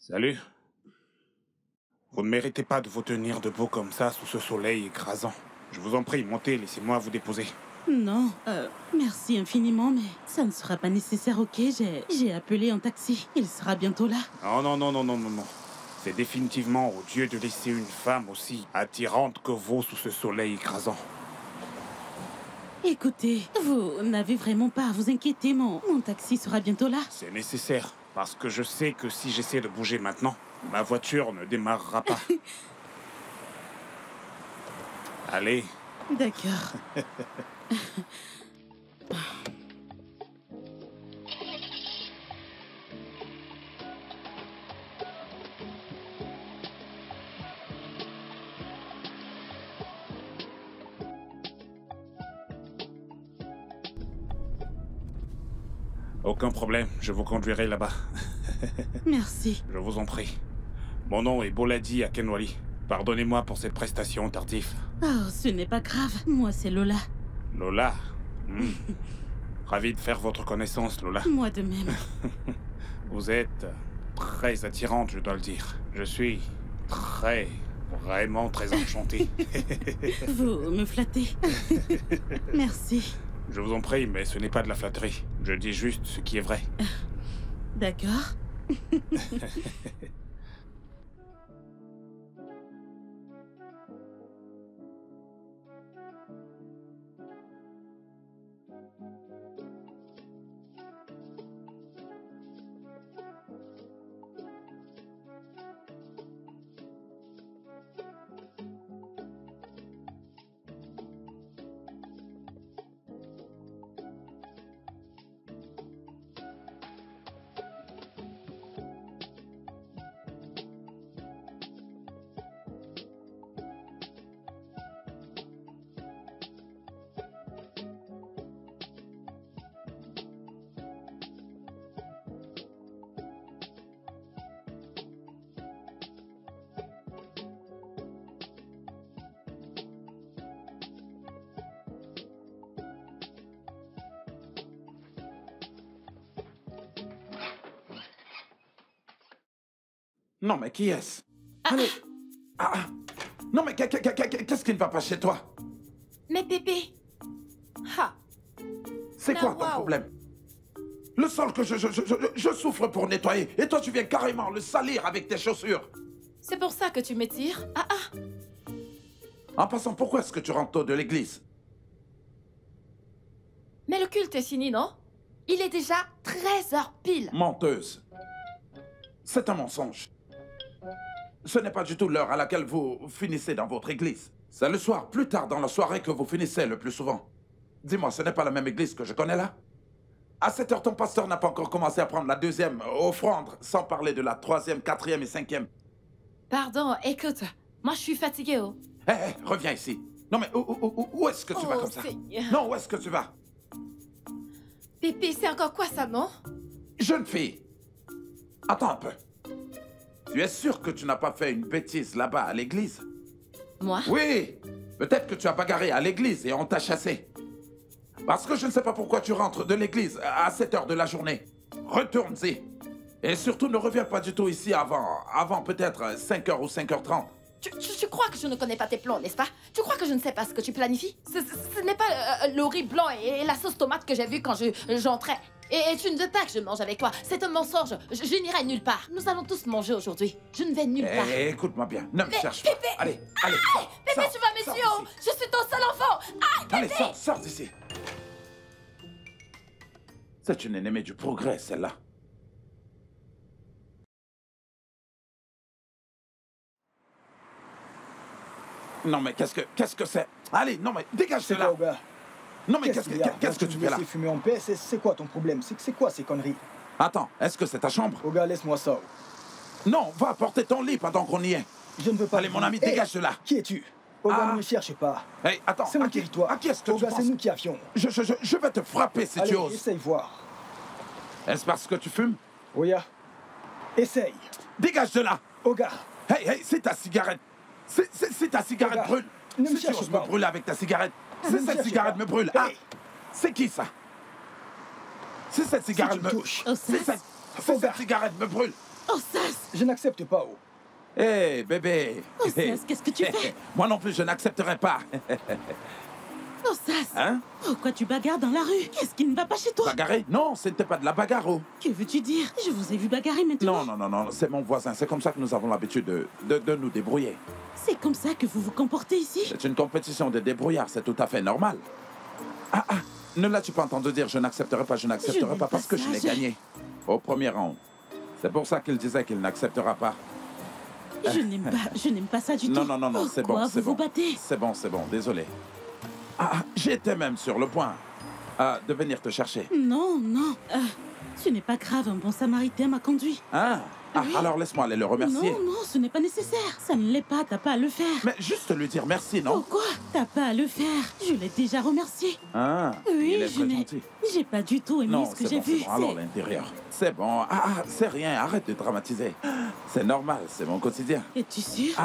Salut. Vous ne méritez pas de vous tenir debout comme ça sous ce soleil écrasant. Je vous en prie, montez, laissez-moi vous déposer. Non, merci infiniment, mais ça ne sera pas nécessaire, ok? J'ai appelé un taxi. Il sera bientôt là. Non, non, non, non, non, non, non. C'est définitivement odieux de laisser une femme aussi attirante que vous sous ce soleil écrasant. Écoutez, vous n'avez vraiment pas à vous inquiéter, mon taxi sera bientôt là. C'est nécessaire, parce que je sais que si j'essaie de bouger maintenant, ma voiture ne démarrera pas. Allez. D'accord. Aucun problème, je vous conduirai là-bas. Merci. Je vous en prie. Mon nom est Boladi Akenwali. Pardonnez-moi pour cette prestation tardive. Oh, ce n'est pas grave. Moi, c'est Lola. Lola. Ravi de faire votre connaissance, Lola. Moi de même. Vous êtes très attirante, je dois le dire. Je suis vraiment très enchanté. Vous me flattez. Merci. Je vous en prie, mais ce n'est pas de la flatterie. Je dis juste ce qui est vrai. D'accord. Non, mais qui est-ce? Allez. Non, mais qu'est-ce qui ne va pas chez toi? Mais Pépé. Ha. C'est quoi ton problème? Le sol que je souffre pour nettoyer, et toi tu viens carrément le salir avec tes chaussures. C'est pour ça que tu m'étires? En passant, pourquoi est-ce que tu rentres tôt de l'église? Mais le culte est fini, non? Il est déjà 13h pile. Menteuse. C'est un mensonge. Ce n'est pas du tout l'heure à laquelle vous finissez dans votre église. C'est le soir, plus tard dans la soirée, que vous finissez le plus souvent. Dis-moi, ce n'est pas la même église que je connais là? À 7 heures, ton pasteur n'a pas encore commencé à prendre la deuxième offrande, sans parler de la troisième, quatrième et cinquième. Pardon, écoute, moi je suis fatiguée, oh. Hé, reviens ici. Non mais où est-ce que tu vas comme ça? Seigneur. Non, où est-ce que tu vas? Pépé, c'est encore quoi ça, non? Jeune fille, attends un peu. Tu es sûr que tu n'as pas fait une bêtise là-bas à l'église? Moi? Oui, peut-être que tu as bagarré à l'église et on t'a chassé. Parce que je ne sais pas pourquoi tu rentres de l'église à 7 heures de la journée. Retourne-y. Et surtout, ne reviens pas du tout ici avant peut-être 5 heures ou 5h30. Tu crois que je ne connais pas tes plans, n'est-ce pas? Tu crois que je ne sais pas ce que tu planifies? Ce n'est pas le riz blanc et la sauce tomate que j'ai vu quand j'entrais. Et tu ne veux pas que je mange avec toi. C'est un mensonge. Je n'irai nulle part. Nous allons tous manger aujourd'hui. Je ne vais nulle part. Écoute-moi bien. Ne me cherche Pépé. pas. Allez. Pépé, tu vas me tuer. Oh. Je suis ton seul enfant. Allez, sors d'ici. C'est une ennemie du progrès, celle-là. Non, mais qu'est-ce que c'est? Allez, non, mais dégage de là. Non, mais qu'est-ce que tu fais là? Fumer en paix, c'est quoi ton problème? C'est quoi ces conneries? Attends, est-ce que c'est ta chambre? Oga, laisse-moi ça. Non, va apporter ton lit pendant qu'on y est. Je ne veux pas... Allez, mon ami, dégage de là. Qui es-tu? Oga, ne me cherche pas. Hey, attends, c'est mon territoire. À qui est-ce que tu Oga, penses? c'est nous qui avions. Je vais te frapper si tu oses. Allez, essaye voir. Est-ce parce que tu fumes? Oya, essaye. Dégage de là. Oga. Hey, c'est ta cigarette. C'est ta cigarette Oga, brûle. ne me Si tu cherche oses pas. me brûler avec ta cigarette. Ne Si me cette cherche cigarette pas. me brûle. Hey. C'est qui ça? Si cette cigarette tu me touches. Si cette cigarette me brûle. Oh, Sas! Je n'accepte pas, oh. Hé, bébé. Oh, Sas, qu'est-ce que tu fais? Moi non plus, je n'accepterai pas. Oh, Sas! Hein? Pourquoi tu bagarres dans la rue? Qu'est-ce qui ne va pas chez toi? Bagarrer? Non, ce n'était pas de la bagarre, oh. Que veux-tu dire? Je vous ai vu bagarrer maintenant. Non, c'est mon voisin. C'est comme ça que nous avons l'habitude de nous débrouiller. C'est comme ça que vous vous comportez ici? C'est une compétition de débrouillards, c'est tout à fait normal. Ah, ne l'as-tu pas entendu dire je n'accepterai pas, je n'accepterai pas parce que je l'ai gagné. Au premier round. C'est pour ça qu'il disait qu'il n'acceptera pas. Je n'aime pas ça du tout. Non, c'est bon, Pourquoi c'est vous bon. vous battez? C'est bon, désolé. J'étais même sur le point de venir te chercher. Non. Ce n'est pas grave, un bon samaritain m'a conduit. Oui. Alors laisse-moi aller le remercier. Non, ce n'est pas nécessaire. Ça ne l'est pas, t'as pas à le faire. Mais juste lui dire merci, non? Pourquoi? T'as pas à le faire. Je l'ai déjà remercié. il Oui, est très gentil. j'ai pas du tout aimé ce que j'ai vu. C'est bon, alors l'intérieur. C'est bon. C'est rien, arrête de dramatiser. C'est normal, c'est mon quotidien. Es-tu sûr?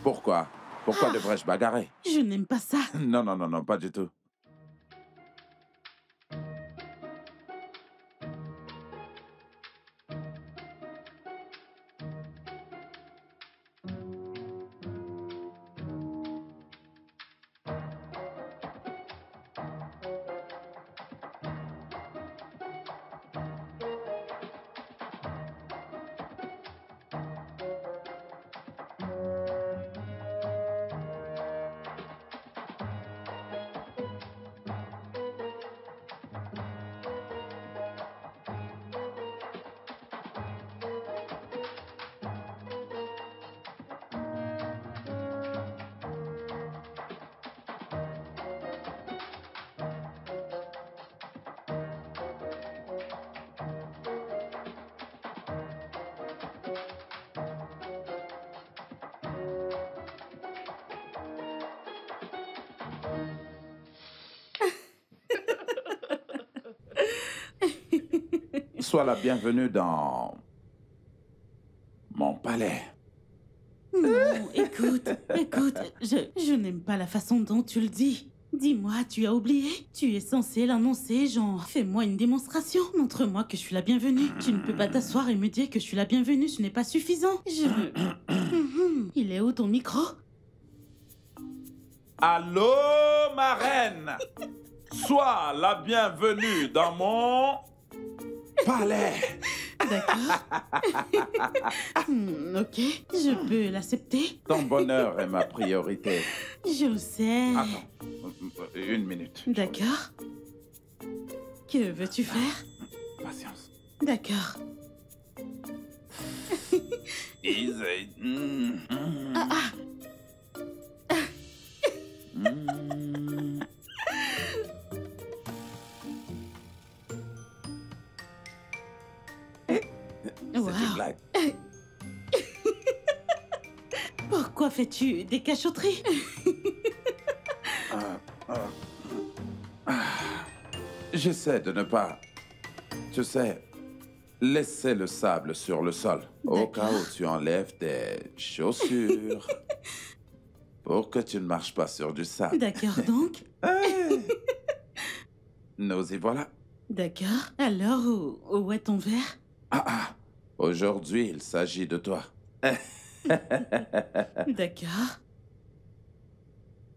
Pourquoi? Pourquoi devrais-je bagarrer? Je n'aime pas ça. Non, pas du tout. Sois la bienvenue dans mon palais. Non, écoute, je n'aime pas la façon dont tu le dis. Dis-moi, tu as oublié? Tu es censé l'annoncer, genre, fais-moi une démonstration. Montre-moi que je suis la bienvenue. Tu ne peux pas t'asseoir et me dire que je suis la bienvenue, ce n'est pas suffisant. Il est où ton micro? Allô, ma reine? Sois la bienvenue dans mon palais. D'accord. Ok, je peux l'accepter. Ton bonheur est ma priorité. Je le sais. Attends, une minute. D'accord. Que veux-tu faire? Patience. D'accord. Easy. C'est une blague. Pourquoi fais-tu des cachotteries? J'essaie de ne pas, tu sais, laisser le sable sur le sol. Au cas où tu enlèves tes chaussures. Pour que tu ne marches pas sur du sable. D'accord, donc. Nous y voilà. D'accord. Alors, où est ton verre? Aujourd'hui, il s'agit de toi. D'accord.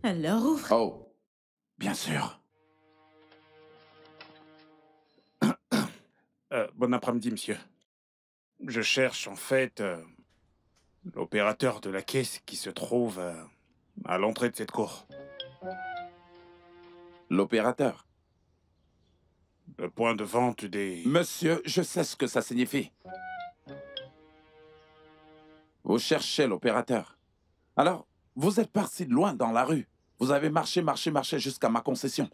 Alors, ouvre. Oh, bien sûr. Bon après-midi, monsieur. Je cherche en fait l'opérateur de la caisse qui se trouve à l'entrée de cette cour. L'opérateur. Le point de vente des... Monsieur, je sais ce que ça signifie. Vous cherchez l'opérateur. Alors, vous êtes parti de loin dans la rue. Vous avez marché jusqu'à ma concession.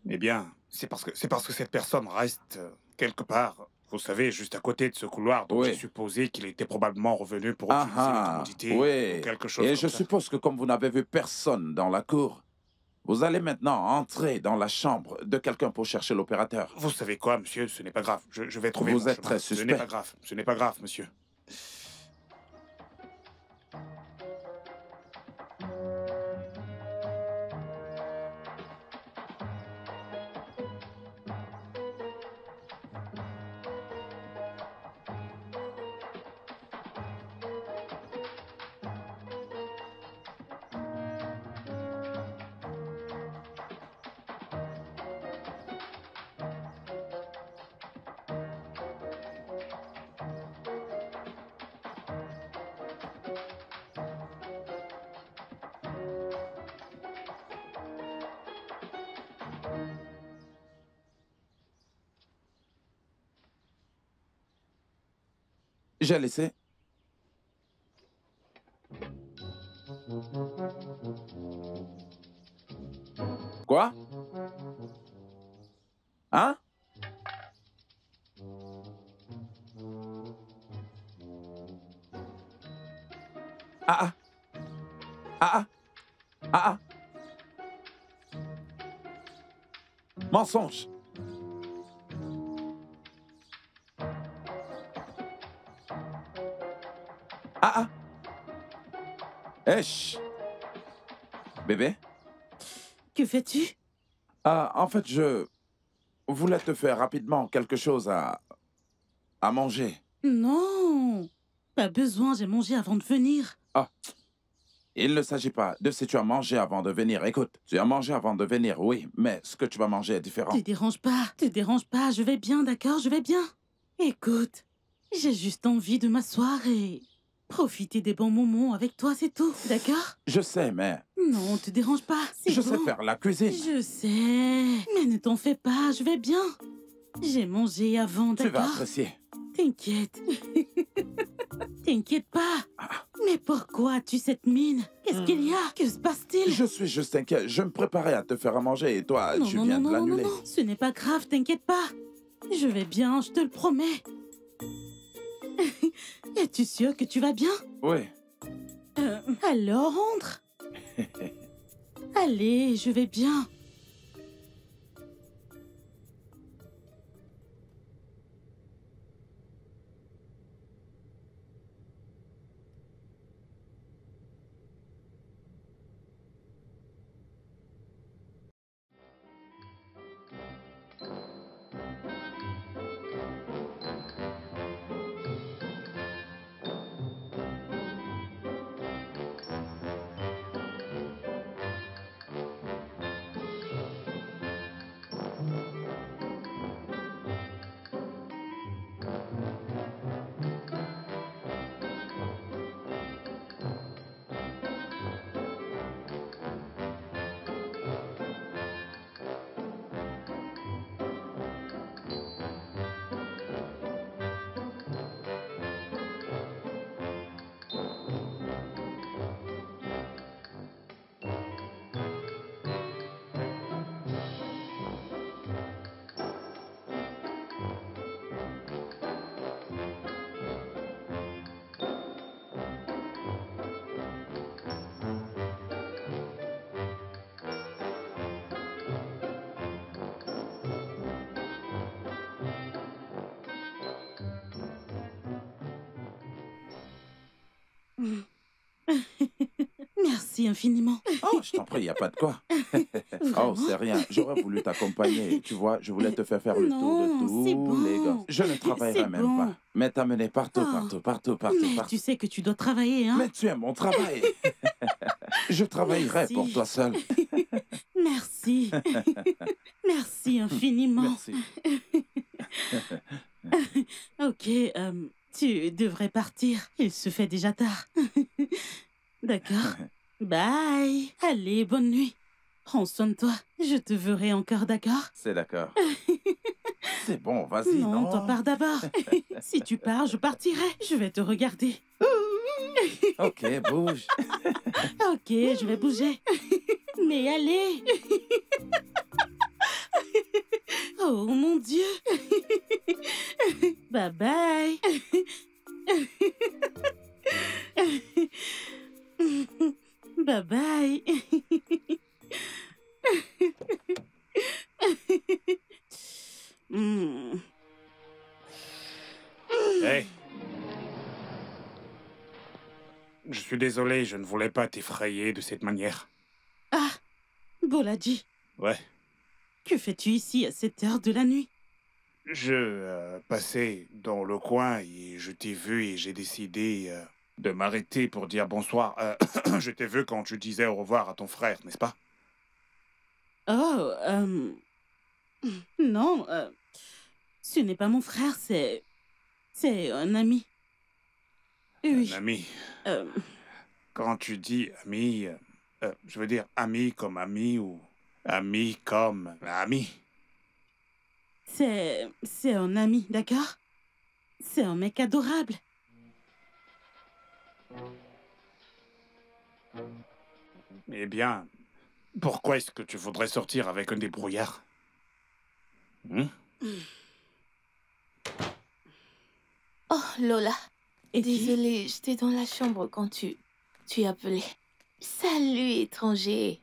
Eh bien, c'est parce que cette personne reste quelque part, vous savez, juste à côté de ce couloir. Donc j'ai supposé qu'il était probablement revenu pour utiliser votre commodité ou quelque chose Et comme je ça. suppose que comme vous n'avez vu personne dans la cour, vous allez maintenant entrer dans la chambre de quelqu'un pour chercher l'opérateur. Vous savez quoi, monsieur? Ce n'est pas grave. Je vais trouver Vous mon êtes chemin. très Ce n'est suspect. pas grave. Ce n'est pas grave, monsieur. J'ai laissé. Quoi? Hein? Ah ah. Ah ah. Ah ah. Mensonge. Ah ah. Esh. Bébé? Que fais-tu? Ah, en fait, je voulais te faire rapidement quelque chose à manger. Non, pas besoin, j'ai mangé avant de venir. Ah, il ne s'agit pas de si tu as mangé avant de venir. Écoute, tu as mangé avant de venir, oui, mais ce que tu vas manger est différent. Te dérange pas, je vais bien, d'accord, je vais bien. Écoute, j'ai juste envie de m'asseoir et profiter des bons moments avec toi, c'est tout, d'accord? Je sais, mais... Non, te dérange pas, c'est bon. Je sais faire la cuisine. Je sais, mais ne t'en fais pas, je vais bien. J'ai mangé avant, d'accord? Tu vas apprécier. T'inquiète. T'inquiète pas. Mais pourquoi as-tu cette mine? Qu'est-ce qu'il y a? Que se passe-t-il? Je suis juste inquiet. Je me préparais à te faire à manger et toi, tu viens de l'annuler. Non, ce n'est pas grave, t'inquiète pas. Je vais bien, je te le promets. Es-tu sûr que tu vas bien? Oui. Alors entre. Allez, je vais bien. Merci infiniment. Oh, je t'en prie, il n'y a pas de quoi. Oh, c'est rien. J'aurais voulu t'accompagner. Tu vois, je voulais te faire le tour de tous les gars. Je ne travaillerai même pas. Mais t'amener partout. Mais tu sais que tu dois travailler, hein? Mais tu aimes mon travail. Je travaillerai pour toi seul. Merci. Merci infiniment. Merci. Ok, tu devrais partir. Il se fait déjà tard. D'accord. Bye. Allez, bonne nuit. Prends soin de toi. Je te verrai encore, d'accord? C'est d'accord. C'est bon, vas-y, non? Non, toi pars d'abord. Si tu pars, je partirai. Je vais te regarder. Ok, bouge. Ok, je vais bouger. Mais allez. Oh mon Dieu. Bye bye. Bye bye. Hey. Je suis désolé, je ne voulais pas t'effrayer de cette manière. Ah, Bolaji. Ouais. Que fais-tu ici à cette heure de la nuit? Je passais dans le coin et je t'ai vu et j'ai décidé de m'arrêter pour dire bonsoir. Je t'ai vu quand tu disais au revoir à ton frère, n'est-ce pas? Oh, non, ce n'est pas mon frère, c'est un ami. Oui. Un ami. Quand tu dis ami, je veux dire ami comme ami ou ami comme ami. C'est un ami, d'accord? C'est un mec adorable. Eh bien, pourquoi est-ce que tu voudrais sortir avec un débrouillard? Oh, Lola. Et désolée, j'étais dans la chambre quand tu appelais. Salut, étranger.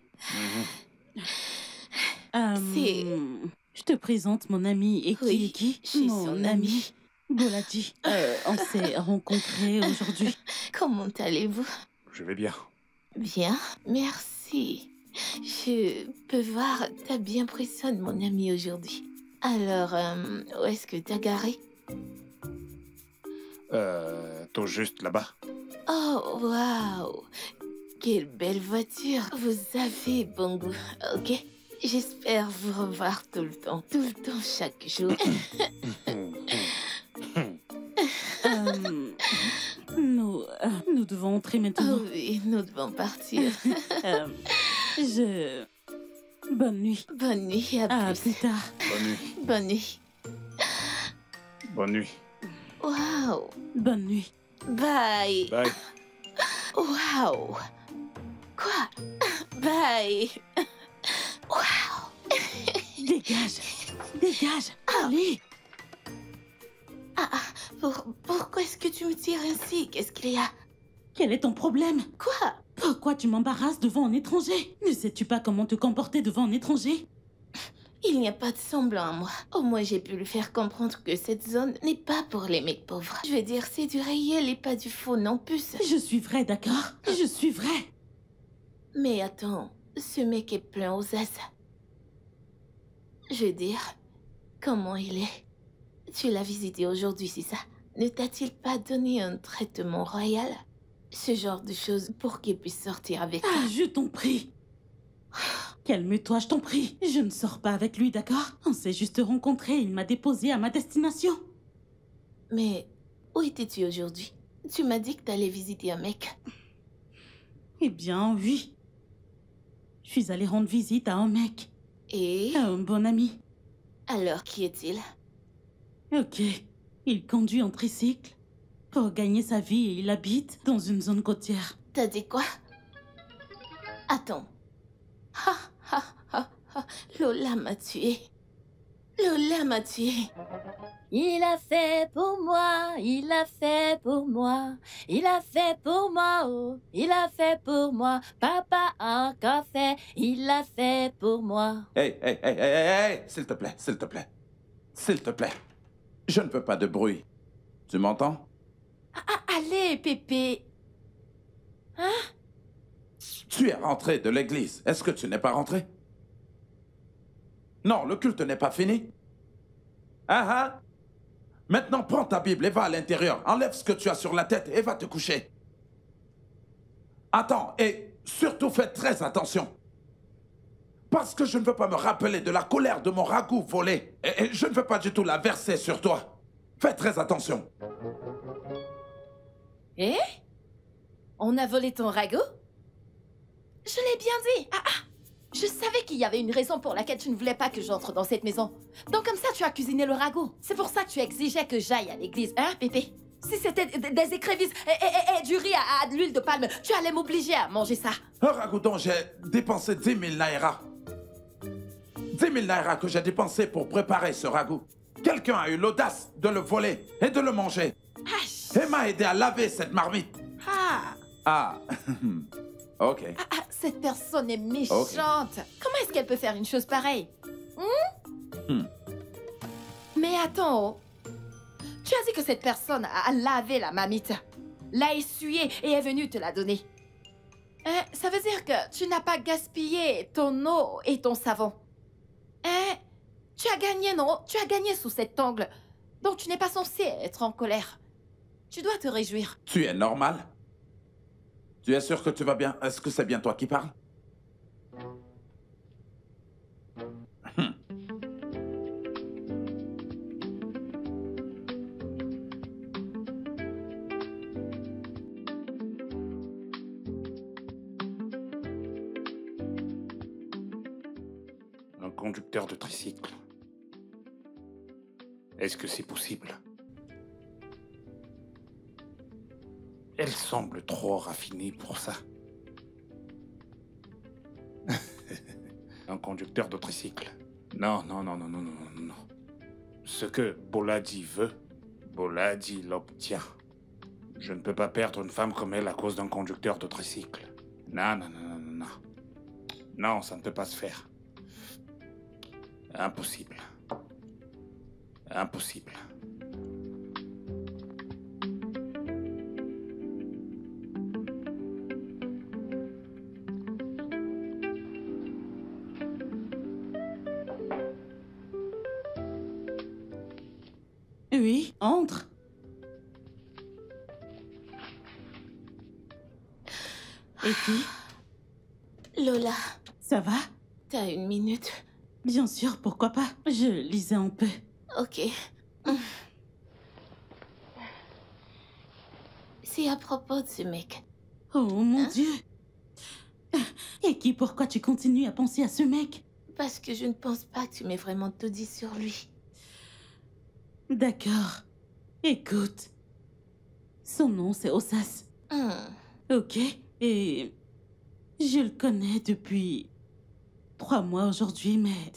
Je te présente mon ami Eki. Je suis son amie. Boladji. On s'est rencontrés aujourd'hui. Comment allez-vous? Je vais bien. Bien, merci. Je peux voir, t'as bien pris soin de mon ami aujourd'hui. Alors, où est-ce que t'as garé? Tout juste là-bas. Oh, waouh! Quelle belle voiture! Vous avez bon goût, ok? J'espère vous revoir tout le temps, chaque jour. Nous devons entrer maintenant. Oh oui, nous devons partir. Bonne nuit. Bonne nuit, À plus tard. Bonne nuit. Bonne nuit. Bonne nuit. Waouh! Bonne nuit. Bye. Bye. Waouh! Quoi? Bye. Waouh! Dégage. Allez. Pourquoi est-ce que tu me tires ainsi? Qu'est-ce qu'il y a? Quel est ton problème? Quoi? Pourquoi tu m'embarrasses devant un étranger? Ne sais-tu pas comment te comporter devant un étranger? Il n'y a pas de semblant à moi. Au moins, j'ai pu lui faire comprendre que cette zone n'est pas pour les mecs pauvres. Je veux dire, c'est du réel et pas du faux non plus. Je suis vrai, d'accord? Je suis vrai. Mais attends, ce mec est plein aux as. Je veux dire, comment il est? Tu l'as visité aujourd'hui, c'est ça? Ne t'a-t-il pas donné un traitement royal? Ce genre de choses pour qu'il puisse sortir avec toi. Ah, je t'en prie. Calme-toi, je t'en prie. Je ne sors pas avec lui, d'accord? On s'est juste rencontrés, il m'a déposé à ma destination. Mais où étais-tu aujourd'hui? Tu m'as dit que t'allais visiter un mec. Eh bien, oui. Je suis allée rendre visite à un mec. Et? À un bon ami. Alors, qui est-il? Ok. Il conduit un tricycle. Pour gagner sa vie, il habite dans une zone côtière. T'as dit quoi? Attends. Lola m'a tué. Lola m'a tué. Il a fait pour moi, il a fait pour moi, il a fait pour moi, oh, il a fait pour moi. Papa a encore fait, il a fait pour moi. Hey, s'il te plaît, s'il te plaît. S'il te plaît. Je ne veux pas de bruit. Tu m'entends? Allez, Pépé. Hein? Tu es rentré de l'église. Est-ce que tu n'es pas rentré? Non, le culte n'est pas fini. Maintenant, prends ta Bible et va à l'intérieur. Enlève ce que tu as sur la tête et va te coucher. Attends, et surtout fais très attention. Parce que je ne veux pas me rappeler de la colère de mon ragoût volé. Et je ne veux pas du tout la verser sur toi. Fais très attention. Eh? On a volé ton ragoût? Je l'ai bien dit. Je savais qu'il y avait une raison pour laquelle tu ne voulais pas que j'entre dans cette maison. Donc comme ça, tu as cuisiné le ragoût. C'est pour ça que tu exigeais que j'aille à l'église, hein, Pépé? Si c'était des écrevisses et du riz à de l'huile de palme, tu allais m'obliger à manger ça. Un ragoût dont j'ai dépensé 10 000 naira. 10 000 naira que j'ai dépensé pour préparer ce ragoût. Quelqu'un a eu l'audace de le voler et de le manger. Et m'a aidé à laver cette marmite. Ok. Cette personne est méchante. Okay. Comment est-ce qu'elle peut faire une chose pareille? Mais attends, tu as dit que cette personne a lavé la marmite, l'a essuyée et est venue te la donner. Ça veut dire que tu n'as pas gaspillé ton eau et ton savon. Tu as gagné, non? Tu as gagné sous cet angle. Donc tu n'es pas censé être en colère. Tu dois te réjouir. Tu es normal? Tu es sûr que tu vas bien? Est-ce que c'est bien toi qui parles? Un conducteur de tricycle. Est-ce que c'est possible? Elle Elle semble trop raffinée pour ça. Un conducteur de tricycle. Non, non, non, non, non, non, non, non. Ce que Boladi veut, Boladi l'obtient. Je ne peux pas perdre une femme comme elle à cause d'un conducteur de tricycle. Non, non, non, non, non, non. Non, ça ne peut pas se faire. Impossible. Impossible. Oui, entre. Et puis, Lola, ça va? t'as une minute? Bien sûr, pourquoi pas? Je lisais un peu. Ok. C'est à propos de ce mec. Oh mon Dieu! Et qui, pourquoi tu continues à penser à ce mec? Parce que je ne pense pas que tu m'aies vraiment tout dit sur lui. D'accord. Écoute. Son nom, c'est Osas. Ok? Et je le connais depuis 3 mois aujourd'hui, mais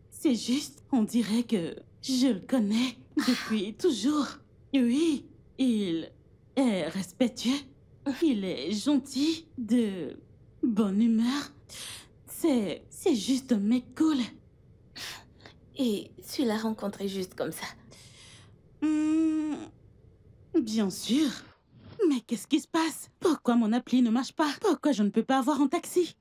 c'est juste, on dirait que je le connais depuis toujours. Oui, il est respectueux, il est gentil, de bonne humeur. C'est juste un mec cool. Et tu l'as rencontré juste comme ça? Bien sûr. Mais qu'est-ce qui se passe? Pourquoi mon appli ne marche pas? Pourquoi je ne peux pas avoir un taxi?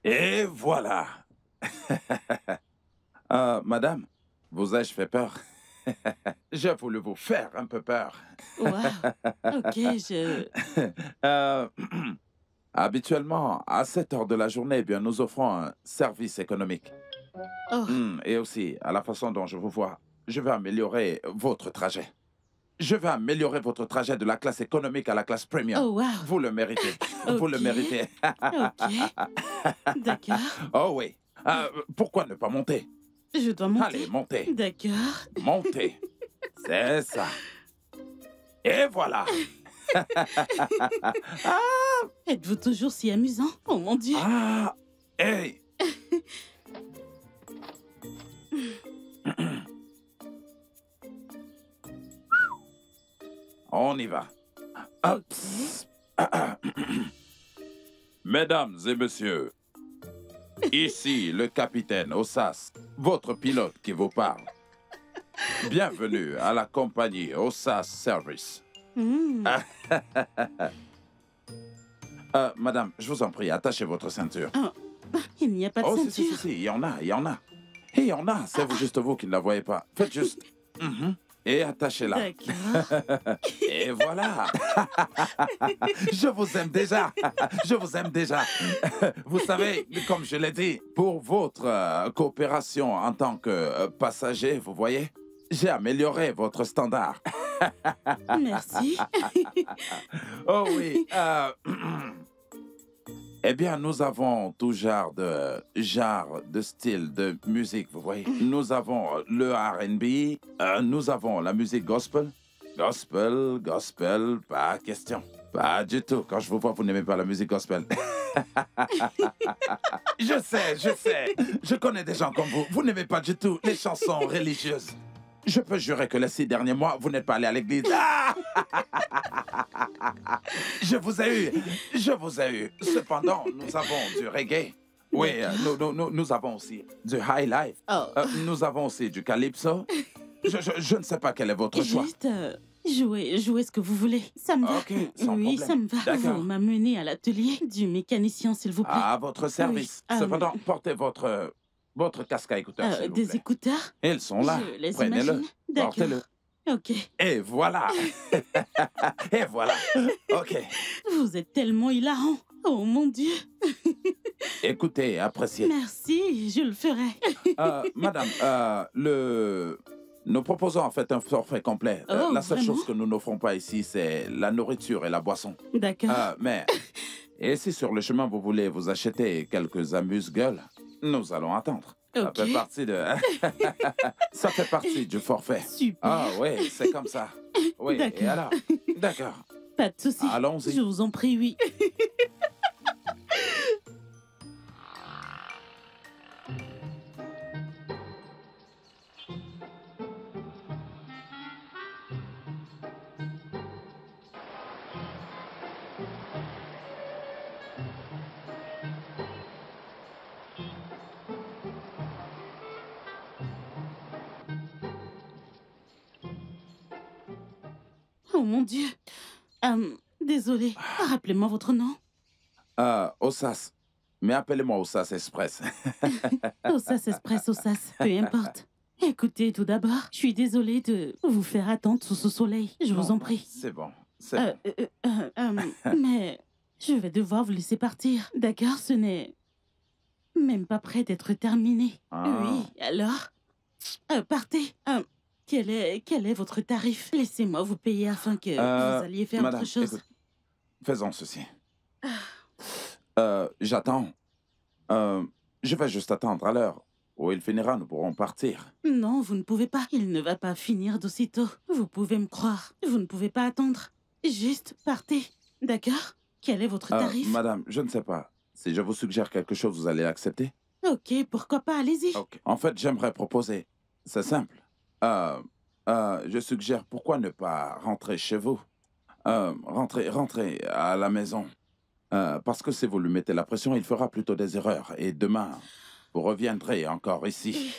Et voilà. Madame, vous ai-je fait peur? J'ai voulu vous faire un peu peur. Wow. Ok, Habituellement, à cette heure de la journée, eh bien, nous offrons un service économique. Oh. Et aussi, à la façon dont je vous vois, je vais améliorer votre trajet. Je vais améliorer votre trajet de la classe économique à la classe premium. Oh, wow. Vous le méritez. Vous le méritez. Ok. D'accord. Oh oui. Pourquoi ne pas monter? Je dois monter. Allez, montez. D'accord. Montez. C'est ça. Et voilà. Êtes-vous toujours si amusant? Oh mon Dieu. Hey. On y va. Mesdames et messieurs, ici le capitaine Osas, votre pilote qui vous parle. Bienvenue à la compagnie Osas Service. Madame, je vous en prie, attachez votre ceinture. Il n'y a pas de ceinture. Si, il y en a. Et il y en a, c'est juste vous qui ne la voyez pas. Faites juste... Et attachez-la. D'accord. Et voilà. Je vous aime déjà. Je vous aime déjà. Vous savez, comme je l'ai dit, pour votre coopération en tant que passager, vous voyez, j'ai amélioré votre standard. Merci. Oh oui. Eh bien, nous avons tout genre de style de musique, vous voyez. Nous avons le R&B, nous avons la musique gospel. Gospel, pas question. Pas du tout. Quand je vous vois, vous n'aimez pas la musique gospel. Je sais. Je connais des gens comme vous. Vous n'aimez pas du tout les chansons religieuses. Je peux jurer que les 6 derniers mois, vous n'êtes pas allé à l'église. Je vous ai eu. Cependant, nous avons du reggae. Oui, nous avons aussi du high life. Nous avons aussi du calypso. Je ne sais pas quel est votre choix. Jouez ce que vous voulez. Ça me va. Ok, sans oui, problème. ça me va. Vous m'amenez à l'atelier du mécanicien, s'il vous plaît. À votre service. Oui, Cependant, portez votre casque à écouteurs, s'il vous plaît. Des écouteurs? Ils sont là. Je les Prenez-le. imagine. D'accord. Portez-le. Ok. Et voilà. Et voilà. Ok. Vous êtes tellement hilarant. Oh mon Dieu. Écoutez, appréciez. Merci, je le ferai. Madame, nous proposons en fait un forfait complet. Oh, la seule vraiment? chose que nous n'offrons pas ici, c'est la nourriture et la boisson. D'accord. Mais, et si sur le chemin vous voulez vous acheter quelques amuse-gueules, nous allons attendre. Ça Ok. fait partie de... Ça fait partie du forfait. Super. Ah oui, c'est comme ça. Oui, D'accord. et alors? D'accord. Pas de souci. Allons-y. Je vous en prie, oui. Oh mon Dieu. Désolée. Rappelez-moi votre nom. Ossas. Mais appelez-moi Ossas Express. Ossas Express, Ossas. Peu importe. Écoutez, tout d'abord, je suis désolée de vous faire attendre sous ce soleil. Je vous en prie. C'est bon. C'est bon. Mais je vais devoir vous laisser partir. D'accord, ce n'est même pas prêt d'être terminé. Ah. Oui, alors partez. Quel est votre tarif? Laissez-moi vous payer afin que vous alliez faire madame, autre chose. Écoute, faisons ceci. J'attends. Je vais juste attendre à l'heure où il finira, nous pourrons partir. Non, vous ne pouvez pas. Il ne va pas finir d'aussitôt. Vous pouvez me croire. Vous ne pouvez pas attendre. Juste partez. D'accord? Quel est votre tarif? Madame, je ne sais pas. Si je vous suggère quelque chose, vous allez accepter? Ok, pourquoi pas, allez-y. Ok. En fait, j'aimerais proposer. C'est simple. Je suggère pourquoi ne pas rentrer chez vous. Rentrez à la maison. Parce que si vous lui mettez la pression, il fera plutôt des erreurs. Et demain, vous reviendrez encore ici.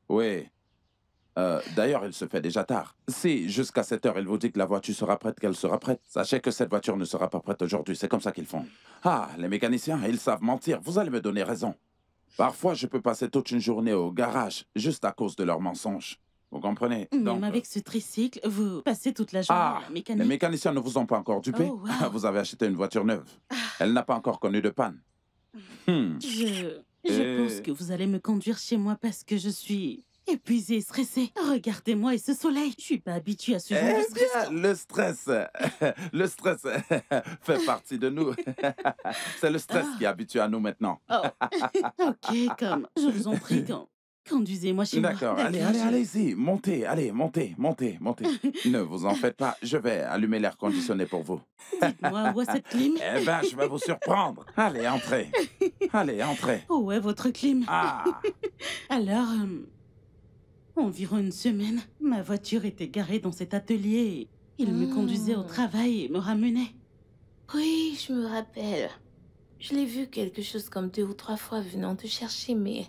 Oui. D'ailleurs, il se fait déjà tard. Si, jusqu'à 7 heures, il vous dit que la voiture sera prête, qu'elle sera prête, sachez que cette voiture ne sera pas prête aujourd'hui. C'est comme ça qu'ils font. Ah, les mécaniciens, ils savent mentir. Vous allez me donner raison. Parfois, je peux passer toute une journée au garage, juste à cause de leurs mensonges. Vous comprenez? Même avec ce tricycle, vous passez toute la journée à la mécanique. Les mécaniciens ne vous ont pas encore dupé? Oh, wow. Vous avez acheté une voiture neuve. Elle n'a pas encore connu de panne. Je pense que vous allez me conduire chez moi parce que je suis épuisée et stressée. Regardez-moi et ce soleil. Je suis pas habituée à ce genre de stress. Bien, le stress fait partie de nous. C'est le stress qui est habitué à nous maintenant. Oh. Ok, je vous en prie, conduisez-moi chez moi. D'accord, allez-y, montez, montez. Ne vous en faites pas, je vais allumer l'air conditionné pour vous. Dites-moi, où est cette clim? Eh ben, je vais vous surprendre. Allez, entrez. Où est votre clim? Ah. Alors, environ une semaine, ma voiture était garée dans cet atelier. Il me conduisait au travail et me ramenait. Oui, je me rappelle. Je l'ai vu quelque chose comme 2 ou 3 fois venant te chercher, mais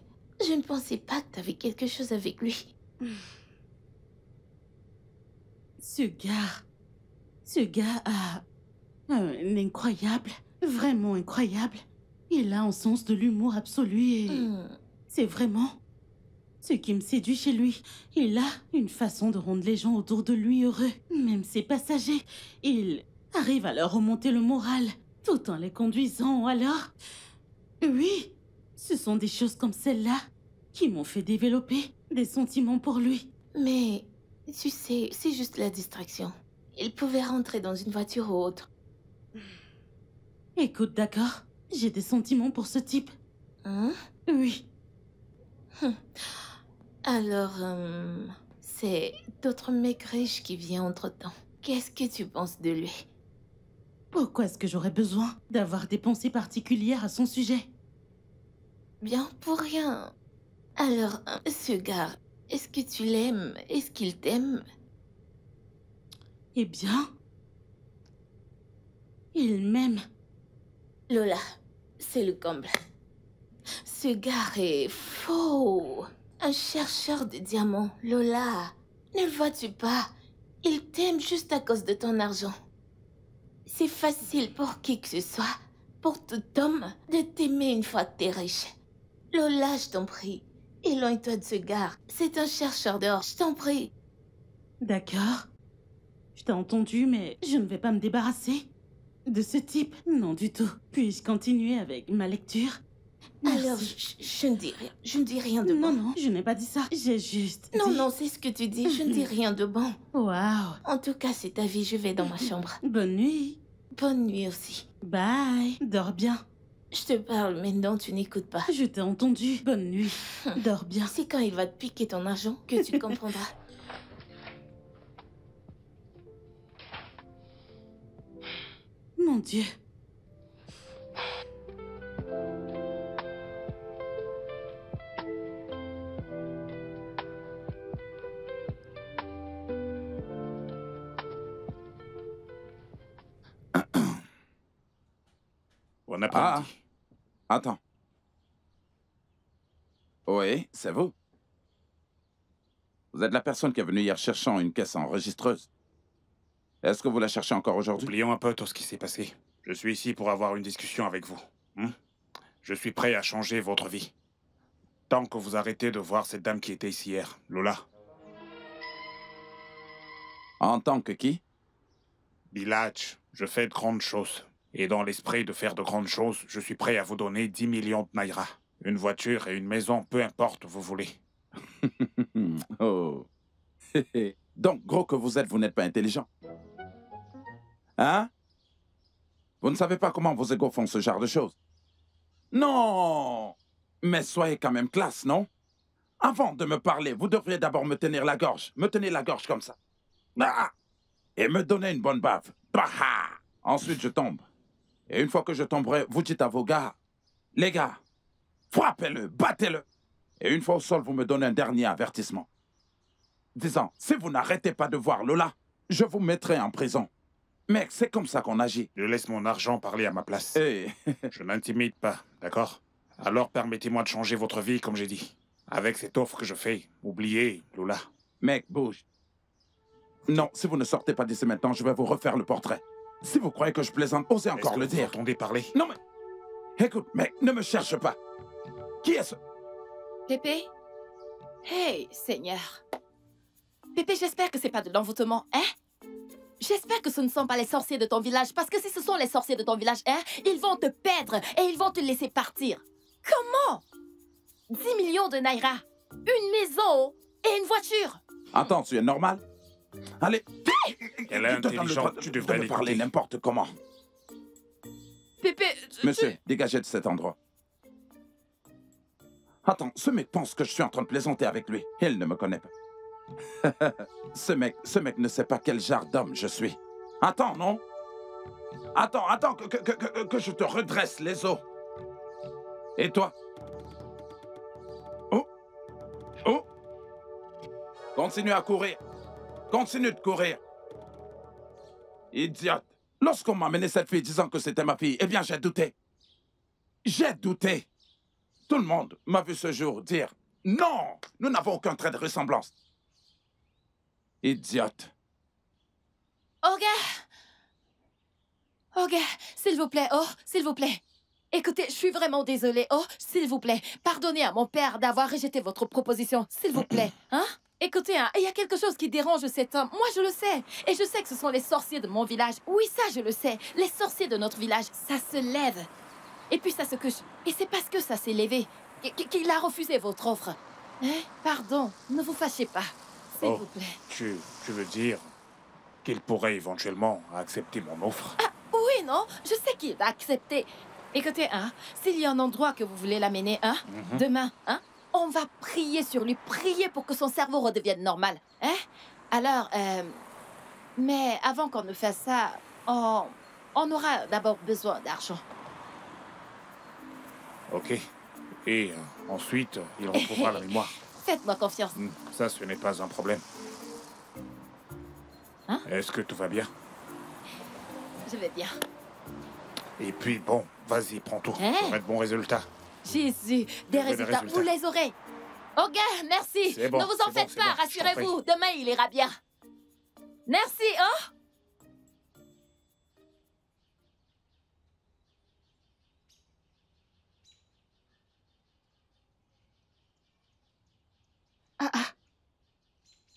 je ne pensais pas que tu avais quelque chose avec lui. Ce gars a un incroyable, vraiment incroyable. Il a un sens de l'humour absolu et c'est vraiment ce qui me séduit chez lui. Il a une façon de rendre les gens autour de lui heureux, même ses passagers. Il arrive à leur remonter le moral tout en les conduisant. Alors, oui, ce sont des choses comme celle-là qui m'ont fait développer des sentiments pour lui. Mais, tu sais, c'est juste la distraction. Il pouvait rentrer dans une voiture ou autre. Écoute, d'accord, j'ai des sentiments pour ce type. Hein? Oui. Alors, c'est d'autres mecs riches qui viennent entre-temps. Qu'est-ce que tu penses de lui? Pourquoi est-ce que j'aurais besoin d'avoir des pensées particulières à son sujet? Bien pour rien. Alors, ce gars, est-ce que tu l'aimes? Est-ce qu'il t'aime? Eh bien, il m'aime. Lola, c'est le comble. Ce gars est faux. Un chercheur de diamants, Lola. Ne le vois-tu pas? Il t'aime juste à cause de ton argent. C'est facile pour qui que ce soit, pour tout homme, de t'aimer une fois que t'es riche. Lola, je t'en prie, éloigne-toi de ce gars. C'est un chercheur dehors, je t'en prie. D'accord. Je t'ai entendu, mais je ne vais pas me débarrasser de ce type. Non du tout. Puis-je continuer avec ma lecture? Merci. Alors, je ne dis rien. Je ne dis rien de bon. Non, je n'ai pas dit ça. J'ai juste Non, dit... non, c'est ce que tu dis. Je ne dis rien de bon. Waouh. En tout cas, c'est ta vie. Je vais dans ma chambre. Bonne nuit. Bonne nuit aussi. Bye. Dors bien. Je te parle, mais non, tu n'écoutes pas. Je t'ai entendu. Bonne nuit. Dors bien. C'est quand il va te piquer ton argent que tu comprendras. Mon Dieu. Bon après-midi. Attends. Oui, c'est vous. Vous êtes la personne qui est venue hier cherchant une caisse enregistreuse. Est-ce que vous la cherchez encore aujourd'hui? Oublions un peu tout ce qui s'est passé. Je suis ici pour avoir une discussion avec vous. Je suis prêt à changer votre vie. Tant que vous arrêtez de voir cette dame qui était ici hier, Lola. En tant que qui? Bilhadj, je fais de grandes choses. Et dans l'esprit de faire de grandes choses, je suis prêt à vous donner 10 millions de naira. Une voiture et une maison, peu importe, vous voulez. Oh. Donc, gros que vous êtes, vous n'êtes pas intelligent. Hein? Vous ne savez pas comment vos égos font ce genre de choses? Non! Mais soyez quand même classe, non? Avant de me parler, vous devriez d'abord me tenir la gorge. Me tenir la gorge comme ça. Ah! Et me donner une bonne bave. Bah! Ensuite, je tombe. Et une fois que je tomberai, vous dites à vos gars, les gars, frappez-le, battez-le. Et une fois au sol, vous me donnez un dernier avertissement. Disant, si vous n'arrêtez pas de voir Lola, je vous mettrai en prison. Mec, c'est comme ça qu'on agit. Je laisse mon argent parler à ma place. Hey. Je n'intimide pas, d'accord? Alors permettez-moi de changer votre vie, comme j'ai dit. Avec cette offre que je fais, oubliez Lola. Mec, bouge. Non, si vous ne sortez pas d'ici maintenant, je vais vous refaire le portrait. Si vous croyez que je plaisante, osez encore le dire. Vous entendez parler? Non, mais... Écoute, mec, ne me cherche pas. Qui est ce... Pépé? Hey, Seigneur. Pépé, j'espère que c'est pas de l'envoûtement, hein? J'espère que ce ne sont pas les sorciers de ton village, parce que si ce sont les sorciers de ton village, hein, ils vont te perdre et ils vont te laisser partir. Comment? 10 millions de naira, une maison et une voiture. Attends, tu es normal? Allez, elle est intelligente, tu devrais me parler n'importe comment. Pépé, Monsieur, dégagez de cet endroit. Attends, ce mec pense que je suis en train de plaisanter avec lui. Il ne me connaît pas. Ce mec ne sait pas quel genre d'homme je suis. Attends, non? Attends, que je te redresse les os. Et toi? Oh! Continue à courir. Continue de courir. Idiote. Lorsqu'on m'a amené cette fille disant que c'était ma fille, eh bien, j'ai douté. J'ai douté. Tout le monde m'a vu ce jour dire « Non, nous n'avons aucun trait de ressemblance. » Idiote. Oh, gars, s'il vous plaît, oh, s'il vous plaît. Écoutez, je suis vraiment désolée. Oh, s'il vous plaît, pardonnez à mon père d'avoir rejeté votre proposition. S'il vous plaît, hein? Écoutez, hein, il y a quelque chose qui dérange cet homme. Moi, je le sais. Et je sais que ce sont les sorciers de mon village. Oui, ça, je le sais. Les sorciers de notre village, ça se lève. Et puis ça se couche. Et c'est parce que ça s'est levé qu'il a refusé votre offre. Hein? Pardon, ne vous fâchez pas. S'il vous plaît. Tu veux dire qu'il pourrait éventuellement accepter mon offre? Ah, oui, non? Je sais qu'il va accepter. Écoutez, hein, s'il y a un endroit que vous voulez l'amener, hein, demain, hein, on va prier sur lui, prier pour que son cerveau redevienne normal, hein? Alors, mais avant qu'on ne fasse ça, on aura d'abord besoin d'argent. Ok. Et ensuite, il retrouvera la mémoire. Faites-moi confiance. Ça, ce n'est pas un problème. Hein? Est-ce que tout va bien? Je vais bien. Et puis, bon, vas-y, prends tout. Hein? Ça va être bon résultat. Jésus, des résultats, vous les aurez. Oh, gars, merci. Bon, ne vous en faites pas, rassurez-vous. Demain, il ira bien. Merci, oh.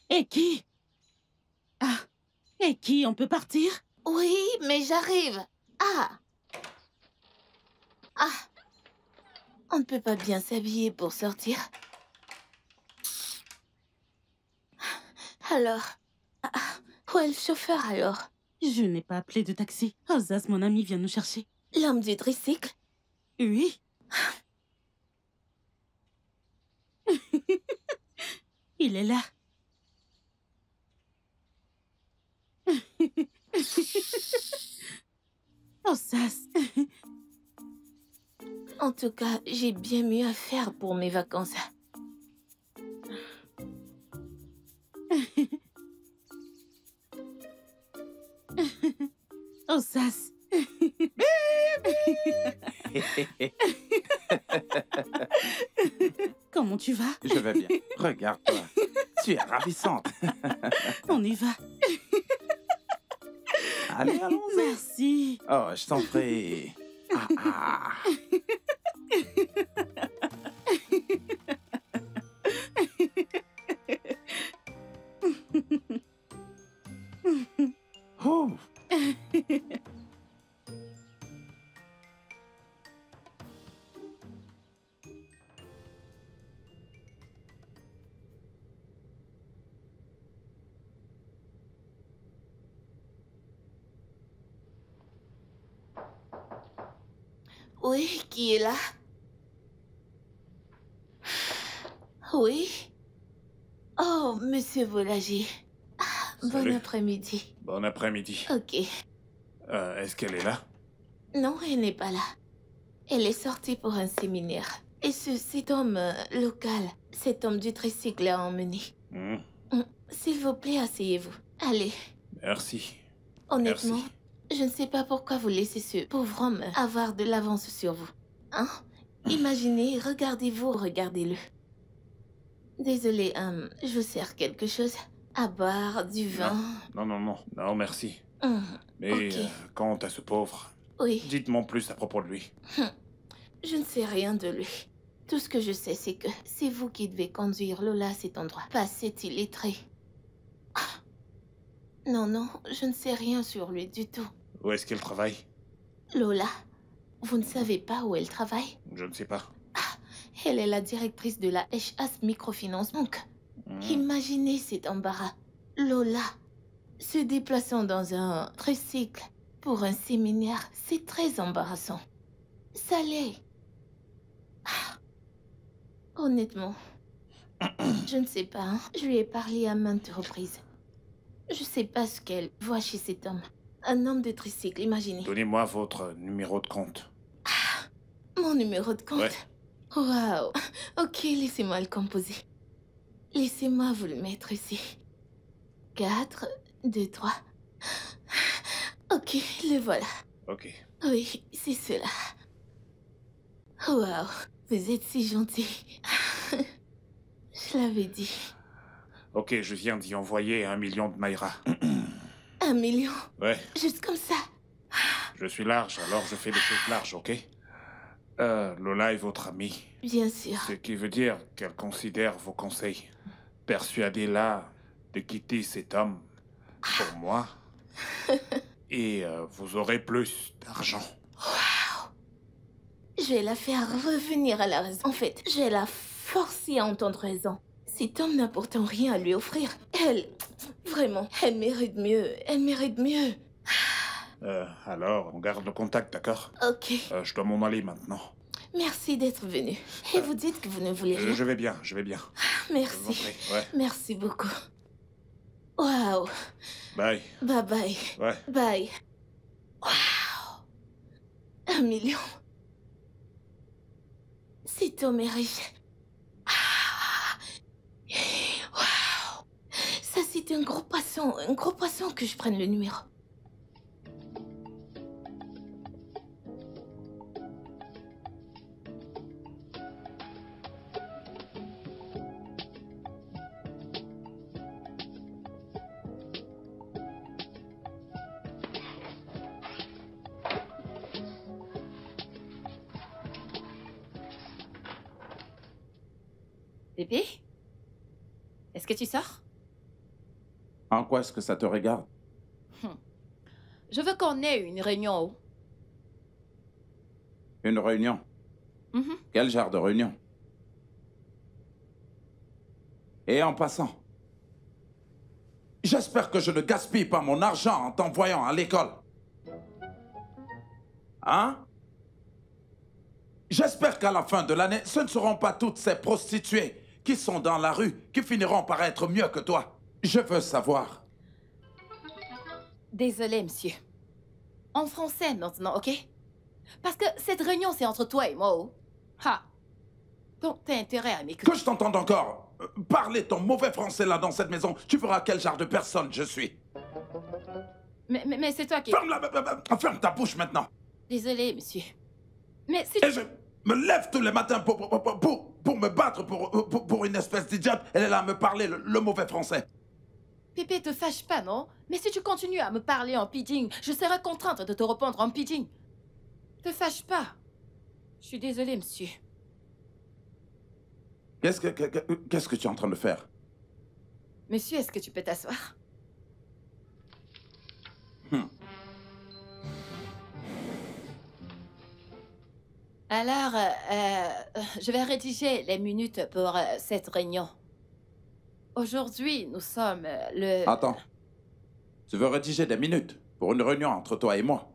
Et qui? Ah, et qui? On peut partir? Oui, mais j'arrive. Ah. On ne peut pas bien s'habiller pour sortir. Alors, où est le chauffeur alors? Je n'ai pas appelé de taxi. Ozas, mon ami, vient nous chercher. L'homme du tricycle? Oui. Il est là. Ozas. En tout cas, j'ai bien mieux à faire pour mes vacances. Ozas. Comment tu vas? Je vais bien. Regarde-toi. Tu es ravissante. On y va. Allez, allons-y. Merci. Oh, je t'en prie. Oh. Oui, qui est là? Oui? Oh, monsieur Volager. Bon Salut. après-midi. Bon après-midi. Ok. Est-ce qu'elle est là? Non, elle n'est pas là. Elle est sortie pour un séminaire. Et cet homme local, cet homme du tricycle l'a emmené. S'il vous plaît, asseyez-vous. Allez. Merci. Honnêtement, Merci. je ne sais pas pourquoi vous laissez ce pauvre homme avoir de l'avance sur vous. Hein? Imaginez, regardez-le. Désolée, je vous sers quelque chose? À boire, du vin? Non, merci. Mais ok. quant à ce pauvre, Oui. dites-moi plus à propos de lui. Je ne sais rien de lui. Tout ce que je sais, c'est que c'est vous qui devez conduire Lola à cet endroit, pas cet illettré. Non, je ne sais rien sur lui du tout. Où est-ce qu'elle travaille? Lola, vous ne savez pas où elle travaille? Je ne sais pas. Elle est la directrice de la HAS Microfinance. Donc, imaginez cet embarras. Lola, se déplaçant dans un tricycle pour un séminaire, c'est très embarrassant. Ça l'est. Honnêtement, je ne sais pas. Hein. Je lui ai parlé à maintes reprises. Je sais pas ce qu'elle voit chez cet homme. Un homme de tricycle, imaginez. Donnez-moi votre numéro de compte. Mon numéro de compte? Ouais. Waouh. Ok, laissez-moi le composer. Laissez-moi vous le mettre ici. 4, 2, 3. Ok, le voilà. Ok. Oui, c'est cela. Waouh, vous êtes si gentil. Je l'avais dit. Ok, je viens d'y envoyer 1 million de Mayra. 1 million? Ouais. Juste comme ça? Je suis large, alors je fais des choses larges, ok? Lola est votre amie. Bien sûr. Ce qui veut dire qu'elle considère vos conseils. Persuadez-la de quitter cet homme pour moi. Et vous aurez plus d'argent. Waouh! Je vais la faire revenir à la raison. En fait, je vais la forcer à entendre raison. Cet homme n'a pourtant rien à lui offrir. Vraiment, elle mérite mieux. Elle mérite mieux. Alors, on garde le contact, d'accord? Ok. Je dois m'en aller maintenant. Merci d'être venu. Et vous dites que vous ne voulez rien. Je vais bien, je vais bien. Merci. Je vous en prie, ouais. Merci beaucoup. Waouh. Bye. Bye bye. Ouais. Bye. Waouh. 1 million. Cet homme est riche. Waouh. Ça, c'est un gros poisson que je prenne le numéro. Pépé? Est-ce que tu sors? En quoi est-ce que ça te regarde? Je veux qu'on ait une réunion. Une réunion? Quel genre de réunion? Et en passant, j'espère que je ne gaspille pas mon argent en t'envoyant à l'école. Hein? J'espère qu'à la fin de l'année, ce ne seront pas toutes ces prostituées qui sont dans la rue qui finiront par être mieux que toi. Je veux savoir. Désolé, monsieur. En français maintenant, ok? Parce que cette réunion, c'est entre toi et moi. Oh. Ha! Donc, t'as intérêt à m'écouter. Que je t'entende encore parler ton mauvais français là dans cette maison, tu verras quel genre de personne je suis. Mais c'est toi qui... Ferme ta bouche maintenant. Désolé, monsieur. Mais si... Et je me lève tous les matins pour me battre pour une espèce d'idiote. Elle est là à me parler le mauvais français. Pépé, te fâche pas, non? Mais si tu continues à me parler en pidgin, je serai contrainte de te répondre en pidgin. Te fâche pas. Je suis désolée, monsieur. Qu'est-ce que tu es en train de faire? Monsieur, est-ce que tu peux t'asseoir? Alors, je vais rédiger les minutes pour cette réunion. Aujourd'hui, nous sommes le... Attends. Tu veux rédiger des minutes pour une réunion entre toi et moi?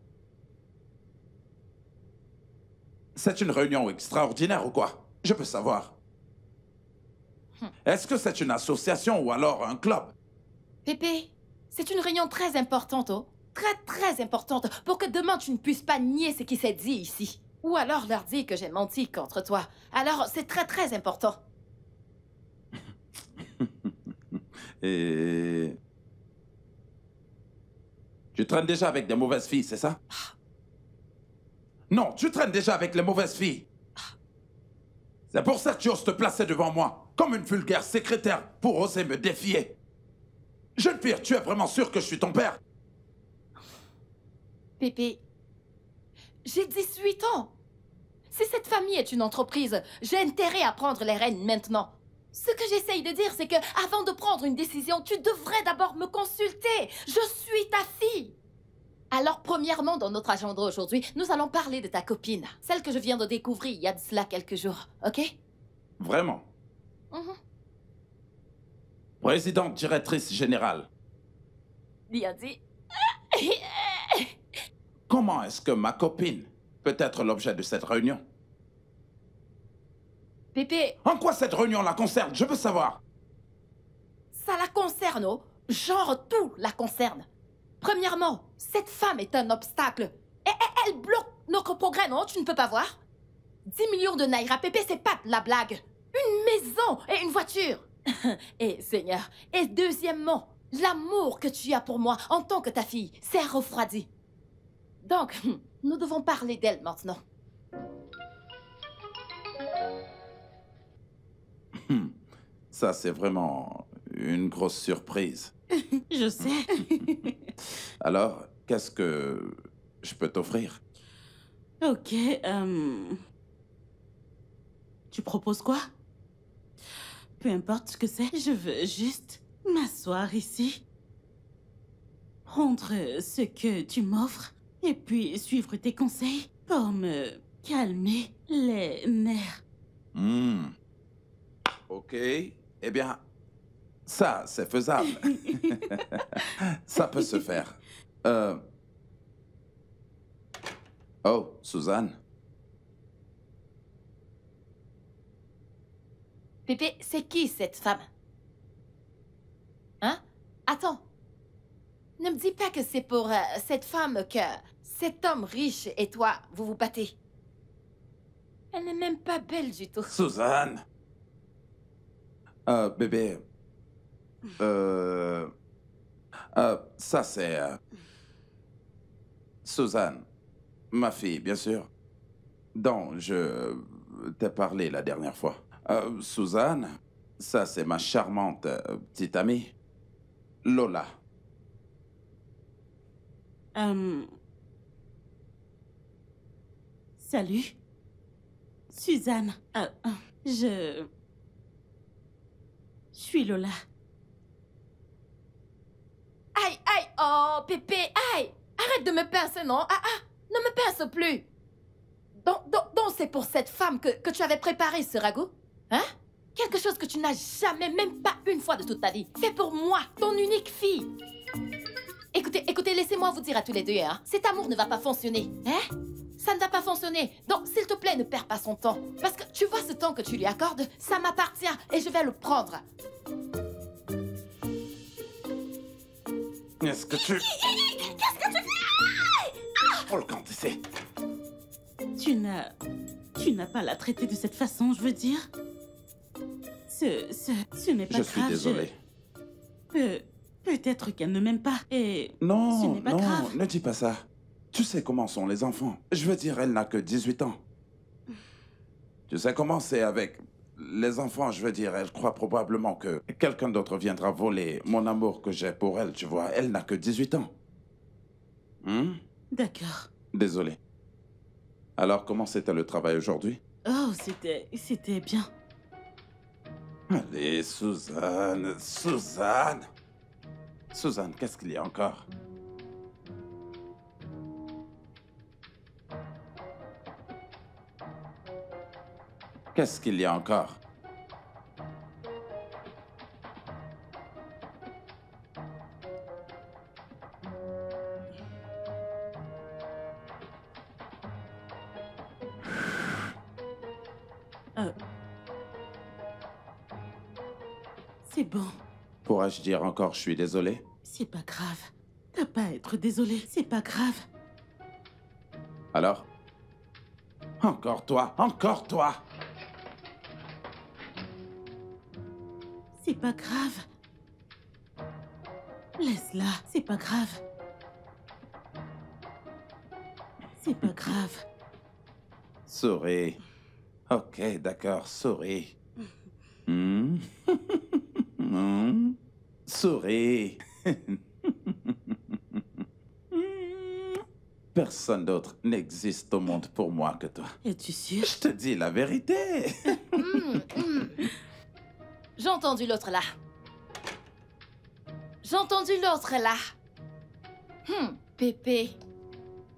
C'est une réunion extraordinaire ou quoi? Je veux savoir. Est-ce que c'est une association ou alors un club? Pépé, c'est une réunion très importante, oh. Très, très importante, pour que demain tu ne puisses pas nier ce qui s'est dit ici. Ou alors leur dire que j'ai menti contre toi. Alors, c'est très, très important. Et... Tu traînes déjà avec des mauvaises filles, c'est ça? Non, tu traînes déjà avec les mauvaises filles. C'est pour ça que tu oses te placer devant moi, comme une vulgaire secrétaire, pour oser me défier. Jeune fille, tu es vraiment sûr que je suis ton père? Pépé, j'ai 18 ans. Si cette famille est une entreprise, j'ai intérêt à prendre les rênes maintenant. Ce que j'essaye de dire, c'est que avant de prendre une décision, tu devrais d'abord me consulter. Je suis ta fille. Alors, premièrement, dans notre agenda aujourd'hui, nous allons parler de ta copine, celle que je viens de découvrir il y a de cela quelques jours, ok? Vraiment? Présidente directrice générale. Bien dit. Comment est-ce que ma copine peut être l'objet de cette réunion? Pépé... En quoi cette réunion la concerne? Je veux savoir. Ça la concerne, oh. Genre tout la concerne. Premièrement, cette femme est un obstacle. Et elle bloque notre progrès, non? Tu ne peux pas voir? 10 millions de naira, Pépé, c'est pas de la blague. Une maison et une voiture. Et Seigneur. Et deuxièmement, l'amour que tu as pour moi en tant que ta fille s'est refroidi. Donc, nous devons parler d'elle maintenant. Ça, c'est vraiment une grosse surprise. Je sais. Alors, qu'est-ce que je peux t'offrir? Ok, tu proposes quoi? Peu importe ce que c'est, je veux juste m'asseoir ici, prendre ce que tu m'offres et puis suivre tes conseils pour me calmer les nerfs. Ok, eh bien, ça, c'est faisable. Ça peut se faire. Oh, Suzanne. Pépé, c'est qui cette femme? Hein? Attends. Ne me dis pas que c'est pour cette femme que cet homme riche et toi, vous vous battez. Elle n'est même pas belle du tout. Suzanne. Bébé. Ça, c'est... Suzanne. Ma fille, bien sûr. Dont je t'ai parlé la dernière fois. Suzanne, ça, c'est ma charmante petite amie. Lola. Salut. Suzanne. Je suis Lola. Aïe, aïe, oh, Pépé, aïe. Arrête de me pincer, non? Ne me pince plus. Donc c'est pour cette femme que tu avais préparé ce ragoût? Hein? Quelque chose que tu n'as jamais, même pas une fois de toute ta vie, fait pour moi, ton unique fille. Écoutez, laissez-moi vous dire à tous les deux, hein. Cet amour ne va pas fonctionner, hein? Ça ne va pas fonctionner. Donc, s'il te plaît, ne perds pas son temps. Parce que tu vois ce temps que tu lui accordes, ça m'appartient et je vais le prendre. Qu'est-ce que tu fais? Oh, le camp ici. Tu n'as pas à la traiter de cette façon, je veux dire. Ce n'est pas grave. Je suis désolé. Peut-être qu'elle ne m'aime pas et... Non, ce n'est pas grave. ne dis pas ça. Tu sais comment sont les enfants. Je veux dire, elle n'a que 18 ans. Tu sais comment c'est avec les enfants, je veux dire, elle croit probablement que quelqu'un d'autre viendra voler mon amour que j'ai pour elle, tu vois. Elle n'a que 18 ans. D'accord. Désolé. Alors, comment c'était le travail aujourd'hui? Oh, c'était bien. Allez, Suzanne. Suzanne, qu'est-ce qu'il y a encore? Qu'est-ce qu'il y a encore? C'est bon. Pourrais-je dire encore je suis désolé? C'est pas grave. T'as pas à être désolé. C'est pas grave. Alors? Encore toi! C'est pas grave. Laisse-la. C'est pas grave. C'est pas grave. Souris. Ok, d'accord, souris. Souris. Personne d'autre n'existe au monde pour moi que toi. Es-tu sûr? Je te dis la vérité. J'ai entendu l'autre là. Pépé.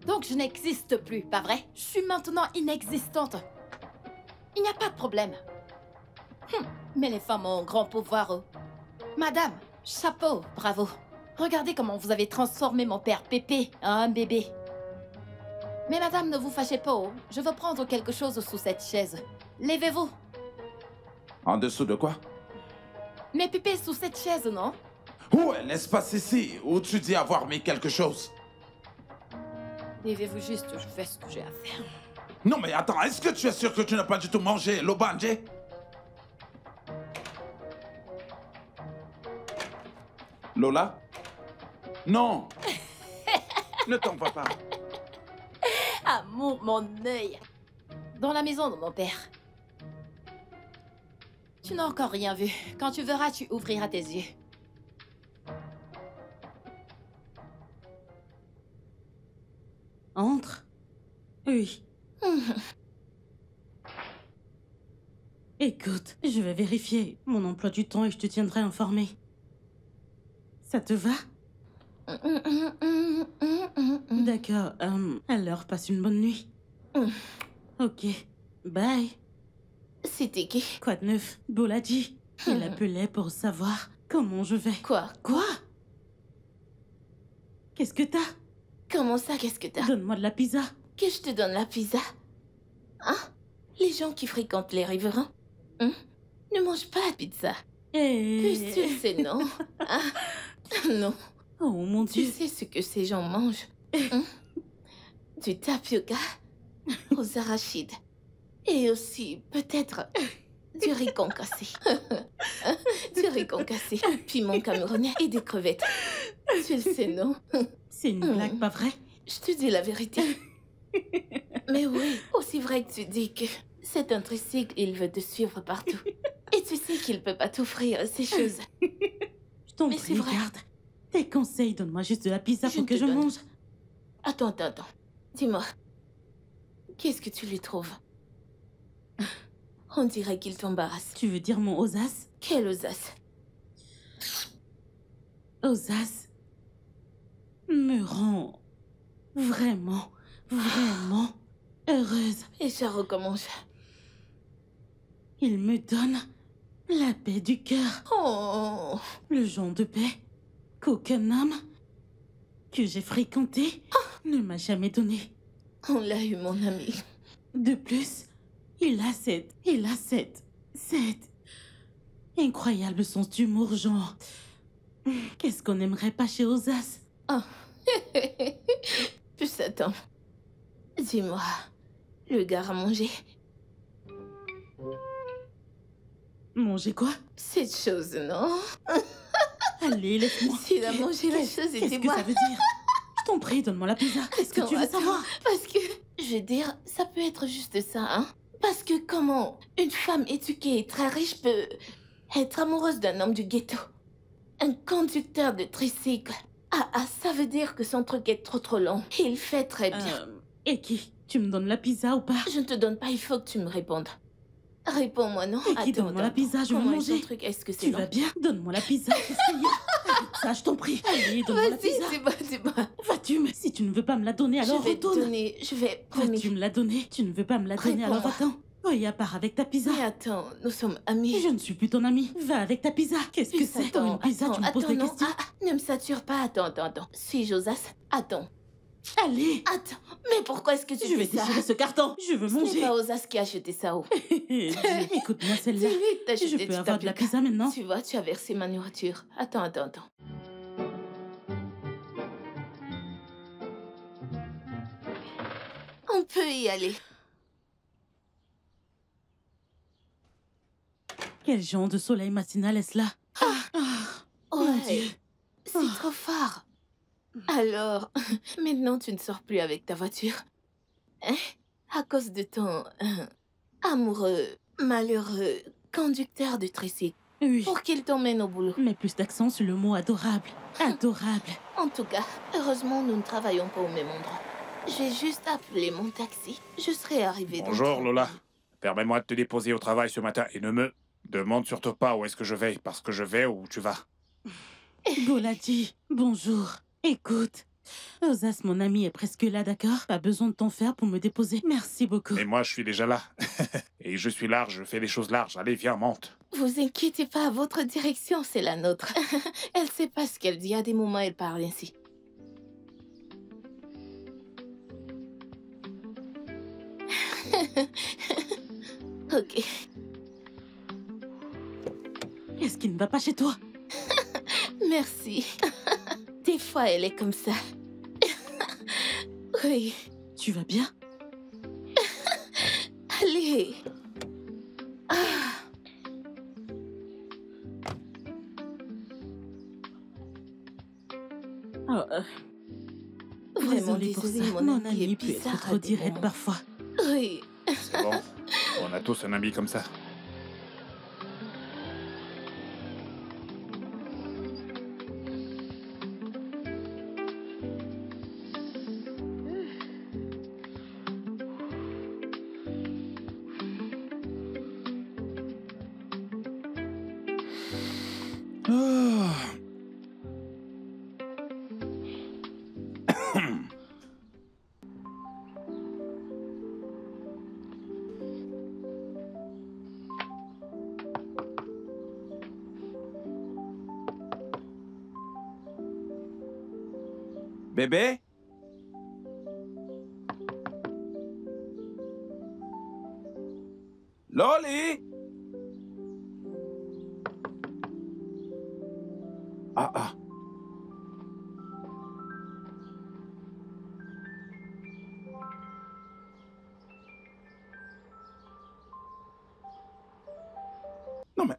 Donc je n'existe plus, pas vrai? Je suis maintenant inexistante. Il n'y a pas de problème. Mais les femmes ont un grand pouvoir. Oh. Madame, chapeau, bravo. Regardez comment vous avez transformé mon père Pépé en un bébé. Mais madame, ne vous fâchez pas. Oh. Je veux prendre quelque chose sous cette chaise. Levez-vous. En dessous de quoi? Mais Pépé sous cette chaise, non? Où est l'espace ici où tu dis avoir mis quelque chose? Levez-vous juste, je fais ce que j'ai à faire. Non mais attends, est-ce que tu es sûr que tu n'as pas du tout mangé l'obanje? Lola? Non. Ne t'en va pas. Amour, mon œil. Dans la maison de mon père. Tu n'as encore rien vu. Quand tu verras, tu ouvriras tes yeux. Entre. Oui. Écoute, je vais vérifier mon emploi du temps et je te tiendrai informé. Ça te va? D'accord. Alors, passe une bonne nuit. Ok. Bye. C'était qui? Quoi de neuf? Boladi. Il appelait pour savoir comment je vais. Quoi? Quoi? Qu'est-ce que t'as? Comment ça, qu'est-ce que t'as? Donne-moi de la pizza. Que je te donne la pizza? Hein? Les gens qui fréquentent les riverains ne mangent pas la pizza. Puis tu sais, non? Non. Oh mon Dieu. Tu sais ce que ces gens mangent? Du tapioca aux arachides. Et aussi, peut-être, du riz concassé. Du riz concassé, piment camerounais et des crevettes. Tu le sais, non? C'est une blague, pas vrai? Je te dis la vérité. Mais oui, aussi vrai que tu dis que c'est un tricycle, il veut te suivre partout. Et tu sais qu'il peut pas t'offrir ces choses. Je t'en Mais prie, c'est vrai. regarde. Tes conseils, donne-moi juste de la pizza pour que je mange. Attends. Dis-moi, qu'est-ce que tu lui trouves? On dirait qu'il t'embarrasse. Tu veux dire mon Osas? Quelle audace! Osas me rend vraiment, vraiment heureuse. Et ça recommence. Il me donne la paix du cœur. Oh. Le genre de paix qu'aucun homme que j'ai fréquenté ne m'a jamais donné. On l'a eu, mon ami. De plus, il a cette incroyable sens d'humour, genre... Qu'est-ce qu'on n'aimerait pas chez Osas? Oh. Plus attends. Dis-moi, le gars a mangé? Manger quoi? Cette chose, non? Allez, laisse-moi. S'il a mangé la chose, Qu'est-ce que dis-moi. ça veut dire? Je t'en prie, donne-moi la pizza. Qu'est-ce que tu veux savoir? Parce que, je veux dire, ça peut être juste ça, hein? Parce que comment une femme éduquée et très riche peut être amoureuse d'un homme du ghetto? Un conducteur de tricycle. Ça veut dire que son truc est trop long. Il fait très bien. Et qui? Tu me donnes la pizza ou pas? Je ne te donne pas, il faut que tu me répondes. Réponds-moi, non? Et qui? Donne-moi la pizza, je veux manger. Est-ce que c'est Tu long? vas bien? Donne-moi la pizza, qu'est-ce qu'il y a? Arrête ça, je t'en prie. Allez, donne-moi la pizza. Vas-y, dis-moi. Vas-tu, mais si tu ne veux pas me la donner, alors retourne. Je vais, promis. Vas-tu me la donner? Tu ne veux pas me la donner, alors attends. Oui, à part avec ta pizza. Mais attends, nous sommes amis. Je ne suis plus ton ami. Va avec ta pizza. Qu'est-ce que c'est? Une pizza, tu me poses des questions? Ne me sature pas, attends. Suis-je Osas? Attends. Allez. Attends, mais pourquoi est-ce que tu Je vais fais ça? déchirer ce carton. Je veux Ce n'est manger. pas Osas qui a acheté ça. Écoute-moi celle-là. Je peux avoir de la pizza maintenant? Tu vois, tu as versé ma nourriture. Attends. On peut y aller. Quel genre de soleil matinal est-ce là? Mon Dieu. C'est trop fort. Alors, maintenant tu ne sors plus avec ta voiture. Hein? À cause de ton amoureux, malheureux conducteur de tricycle. Oui. Pour qu'il t'emmène au boulot. Mets plus d'accent sur le mot adorable. Adorable. En tout cas, heureusement, nous ne travaillons pas au même endroit. J'ai juste appelé mon taxi. Je serai arrivée dans Bonjour 30 Lola. minutes. Permets-moi de te déposer au travail ce matin et ne me demande surtout pas où est-ce que je vais, parce que je vais où tu vas. Goladi, bonjour. Écoute, Osas, mon ami, est presque là, d'accord? Pas besoin de t'en faire pour me déposer. Merci beaucoup. Mais moi, je suis déjà là. Et je suis large, je fais des choses larges. Allez, viens, monte. Vous inquiétez pas, votre direction, c'est la nôtre. Elle sait pas ce qu'elle dit. À des moments, elle parle ainsi. Ok. Qu'est-ce qui ne va pas chez toi? Merci. Des fois, elle est comme ça. Oui. Tu vas bien? Allez. Vraiment Désolée pour désolée, ça. Mon ami peut être trop direct parfois. Oui. C'est bon. On a tous un ami comme ça. Bébé? Loli? Ah. Non mais...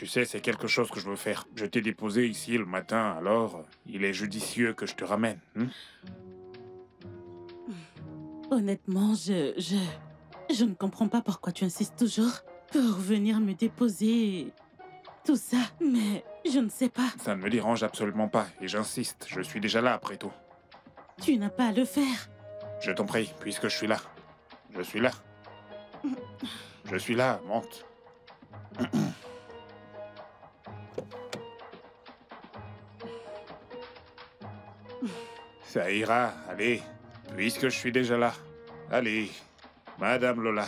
Tu sais, c'est quelque chose que je veux faire. Je t'ai déposé ici le matin, alors il est judicieux que je te ramène. Honnêtement, je ne comprends pas pourquoi tu insistes toujours pour venir me déposer tout ça, mais je ne sais pas. Ça ne me dérange absolument pas, et j'insiste, je suis déjà là après tout. Tu n'as pas à le faire. Je t'en prie, puisque je suis là. Je suis là. Je suis là, monte. Ça ira, allez, puisque je suis déjà là. Allez, Madame Lola.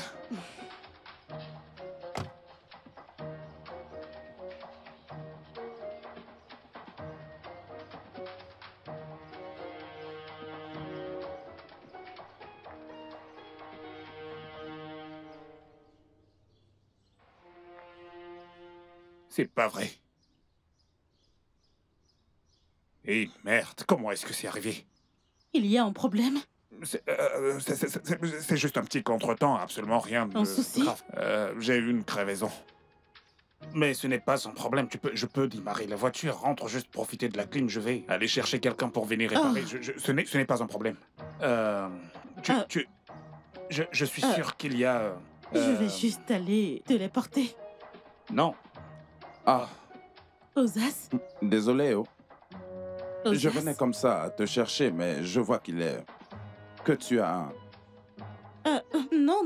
C'est pas vrai. Et merde, comment est-ce que c'est arrivé? Il y a un problème? C'est juste un petit contretemps, absolument rien de grave. J'ai eu une crevaison. Mais ce n'est pas un problème, je peux démarrer la voiture, rentre juste profiter de la clim, je vais aller chercher quelqu'un pour venir réparer. Ce n'est pas un problème. Je suis sûr qu'il y a... Je vais juste aller te les porter. Non. Ah. Osas? Désolé, oh. Osas? Je venais comme ça te chercher, mais je vois que tu as un... Non.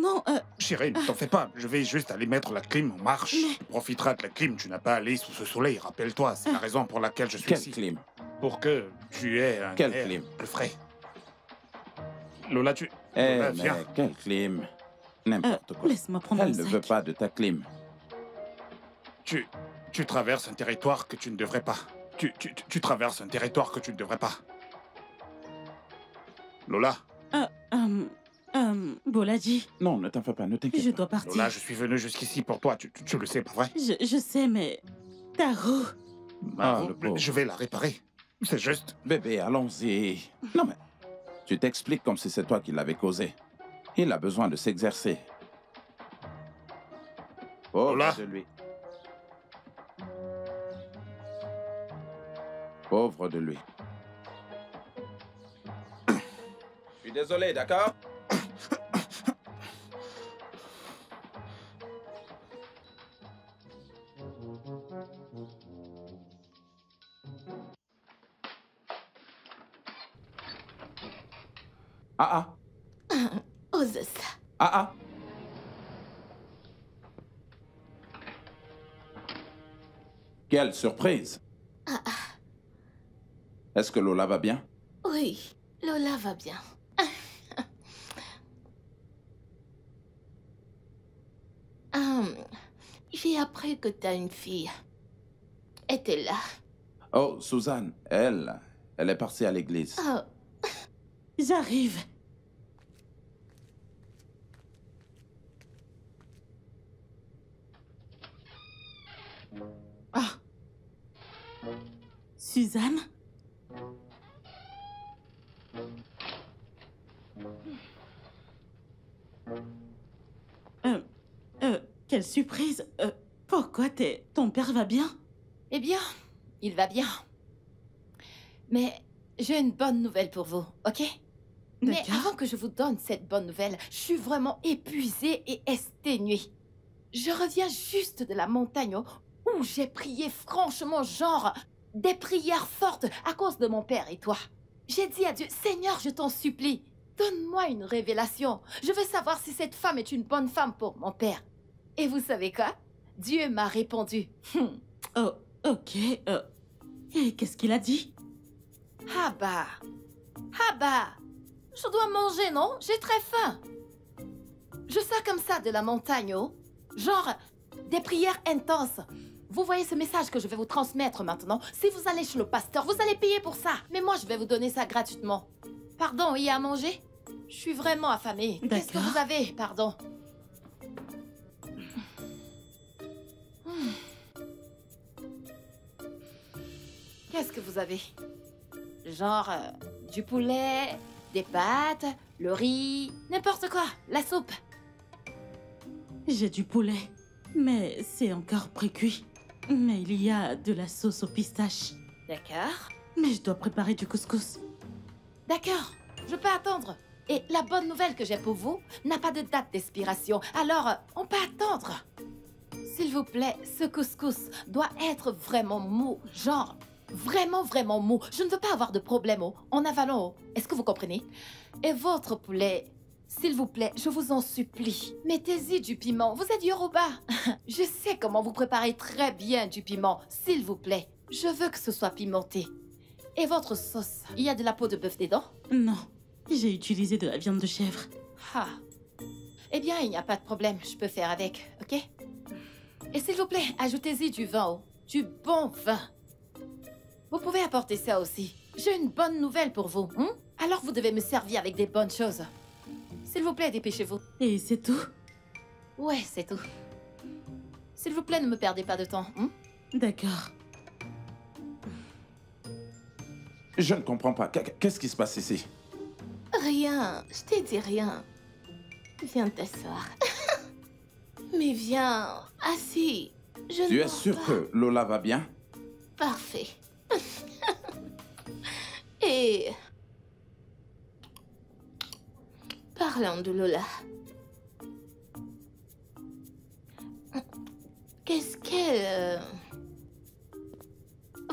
Chérie, ne t'en fais pas. Je vais juste aller mettre la clim en marche. Tu profiteras de la clim. Tu n'as pas à aller sous ce soleil. Rappelle-toi, c'est la raison pour laquelle je suis ici. Quelle clim? Pour que tu aies un Quelle air clim? plus frais. Lola, mais viens. quelle clim? N'importe quoi. Laisse-moi prendre Elle mon ne sac. veut pas de ta clim. Tu traverses un territoire que tu ne devrais pas. Tu traverses un territoire que tu ne devrais pas. Lola. Bolaji. Non, ne t'en fais pas, ne t'inquiète Je pas. dois partir. Lola, je suis venu jusqu'ici pour toi. Tu le sais, pas vrai? Je sais, mais... Ta roue. Ah, le pauvre. Je vais la réparer. C'est juste... Bébé, allons-y. Non, mais tu t'expliques comme si c'est toi qui l'avais causé. Il a besoin de s'exercer. Pauvre Lola. de lui. Pauvre de lui. Je suis désolé, d'accord? Ah. Ose ça. Ah. Quelle surprise! Est-ce que Lola va bien? Oui, Lola va bien. J'ai appris que t'as une fille. Était là. Oh, Suzanne, elle est partie à l'église. Oh, J'arrive. Ah. Suzanne? Quelle surprise. Pourquoi ton père va bien? eh bien, il va bien. Mais j'ai une bonne nouvelle pour vous, ok? Mais D'accord. avant que je vous donne cette bonne nouvelle, je suis vraiment épuisée et exténuée. Je reviens juste de la montagne où j'ai prié franchement, genre, des prières fortes à cause de mon père et toi. J'ai dit à Dieu, Seigneur, je t'en supplie, donne-moi une révélation. Je veux savoir si cette femme est une bonne femme pour mon père. Et vous savez quoi? Dieu m'a répondu. Oh, ok. Et qu'est-ce qu'il a dit? Ah bah, je dois manger, non? J'ai très faim. Je sors comme ça de la montagne, oh. Genre, des prières intenses. Vous voyez ce message que je vais vous transmettre maintenant? Si vous allez chez le pasteur, vous allez payer pour ça. Mais moi, je vais vous donner ça gratuitement. Pardon, il y a à manger? Je suis vraiment affamée. Qu'est-ce que D'accord. vous avez? Pardon. Qu'est-ce que vous avez? Genre, du poulet, des pâtes, le riz, n'importe quoi, la soupe. J'ai du poulet, mais c'est encore précuit. Mais il y a de la sauce aux pistaches. D'accord. Mais je dois préparer du couscous. D'accord, je peux attendre. Et la bonne nouvelle que j'ai pour vous n'a pas de date d'expiration, alors on peut attendre. S'il vous plaît, ce couscous doit être vraiment mou, genre vraiment, vraiment mou. Je ne veux pas avoir de problème en avalant. Est-ce que vous comprenez? Et votre poulet, s'il vous plaît, je vous en supplie, mettez-y du piment. Vous êtes Yoruba. Je sais comment vous préparez très bien du piment. S'il vous plaît, je veux que ce soit pimenté. Et votre sauce, il y a de la peau de bœuf dedans? Non, j'ai utilisé de la viande de chèvre. Ah. Eh bien, il n'y a pas de problème, je peux faire avec, ok? Et s'il vous plaît, ajoutez-y du vin, du bon vin. Vous pouvez apporter ça aussi. J'ai une bonne nouvelle pour vous. Alors vous devez me servir avec des bonnes choses. S'il vous plaît, dépêchez-vous. Et c'est tout? Ouais, c'est tout. S'il vous plaît, ne me perdez pas de temps. D'accord. Je ne comprends pas. Qu'est-ce qui se passe ici? Rien, je t'ai dit rien. Viens t'asseoir. Mais viens, assis. Tu es sûr que Lola va bien? Parfait. Et... parlons de Lola. Qu'est-ce qu'elle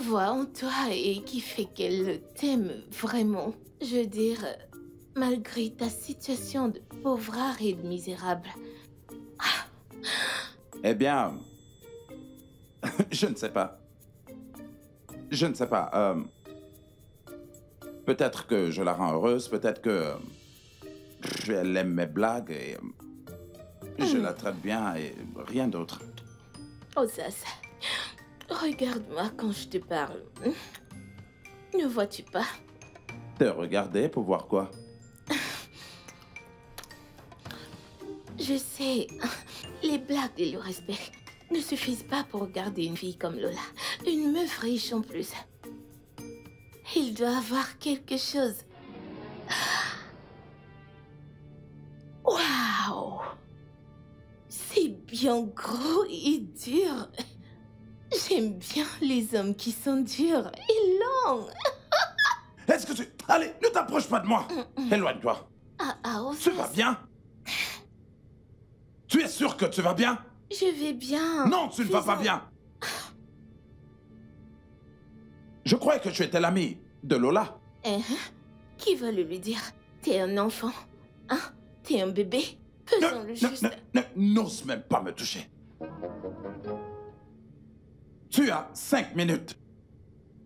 voit en toi et qui fait qu'elle t'aime vraiment? Je veux dire, malgré ta situation de pauvrard et de misérable. Eh bien, je ne sais pas. Je ne sais pas. Peut-être que je la rends heureuse, peut-être que elle aime mes blagues et je la traite bien et rien d'autre. Oh, ça. Regarde-moi quand je te parle. Ne vois-tu pas? Te regarder pour voir quoi? Je sais, les blagues et le respect ne suffisent pas pour regarder une fille comme Lola. Une meuf riche en plus. Il doit avoir quelque chose. Waouh! C'est bien gros et dur. J'aime bien les hommes qui sont durs et longs. Est-ce que tu... Allez, ne t'approche pas de moi. Éloigne-toi. Tu vas bien? Tu es sûr que tu vas bien? Je vais bien. Non, tu ne vas pas bien. Je croyais que tu étais l'ami de Lola. Qui va le lui dire? T'es un enfant, hein? T'es un bébé? Faisons-le juste. N'ose même pas me toucher. Tu as 5 minutes.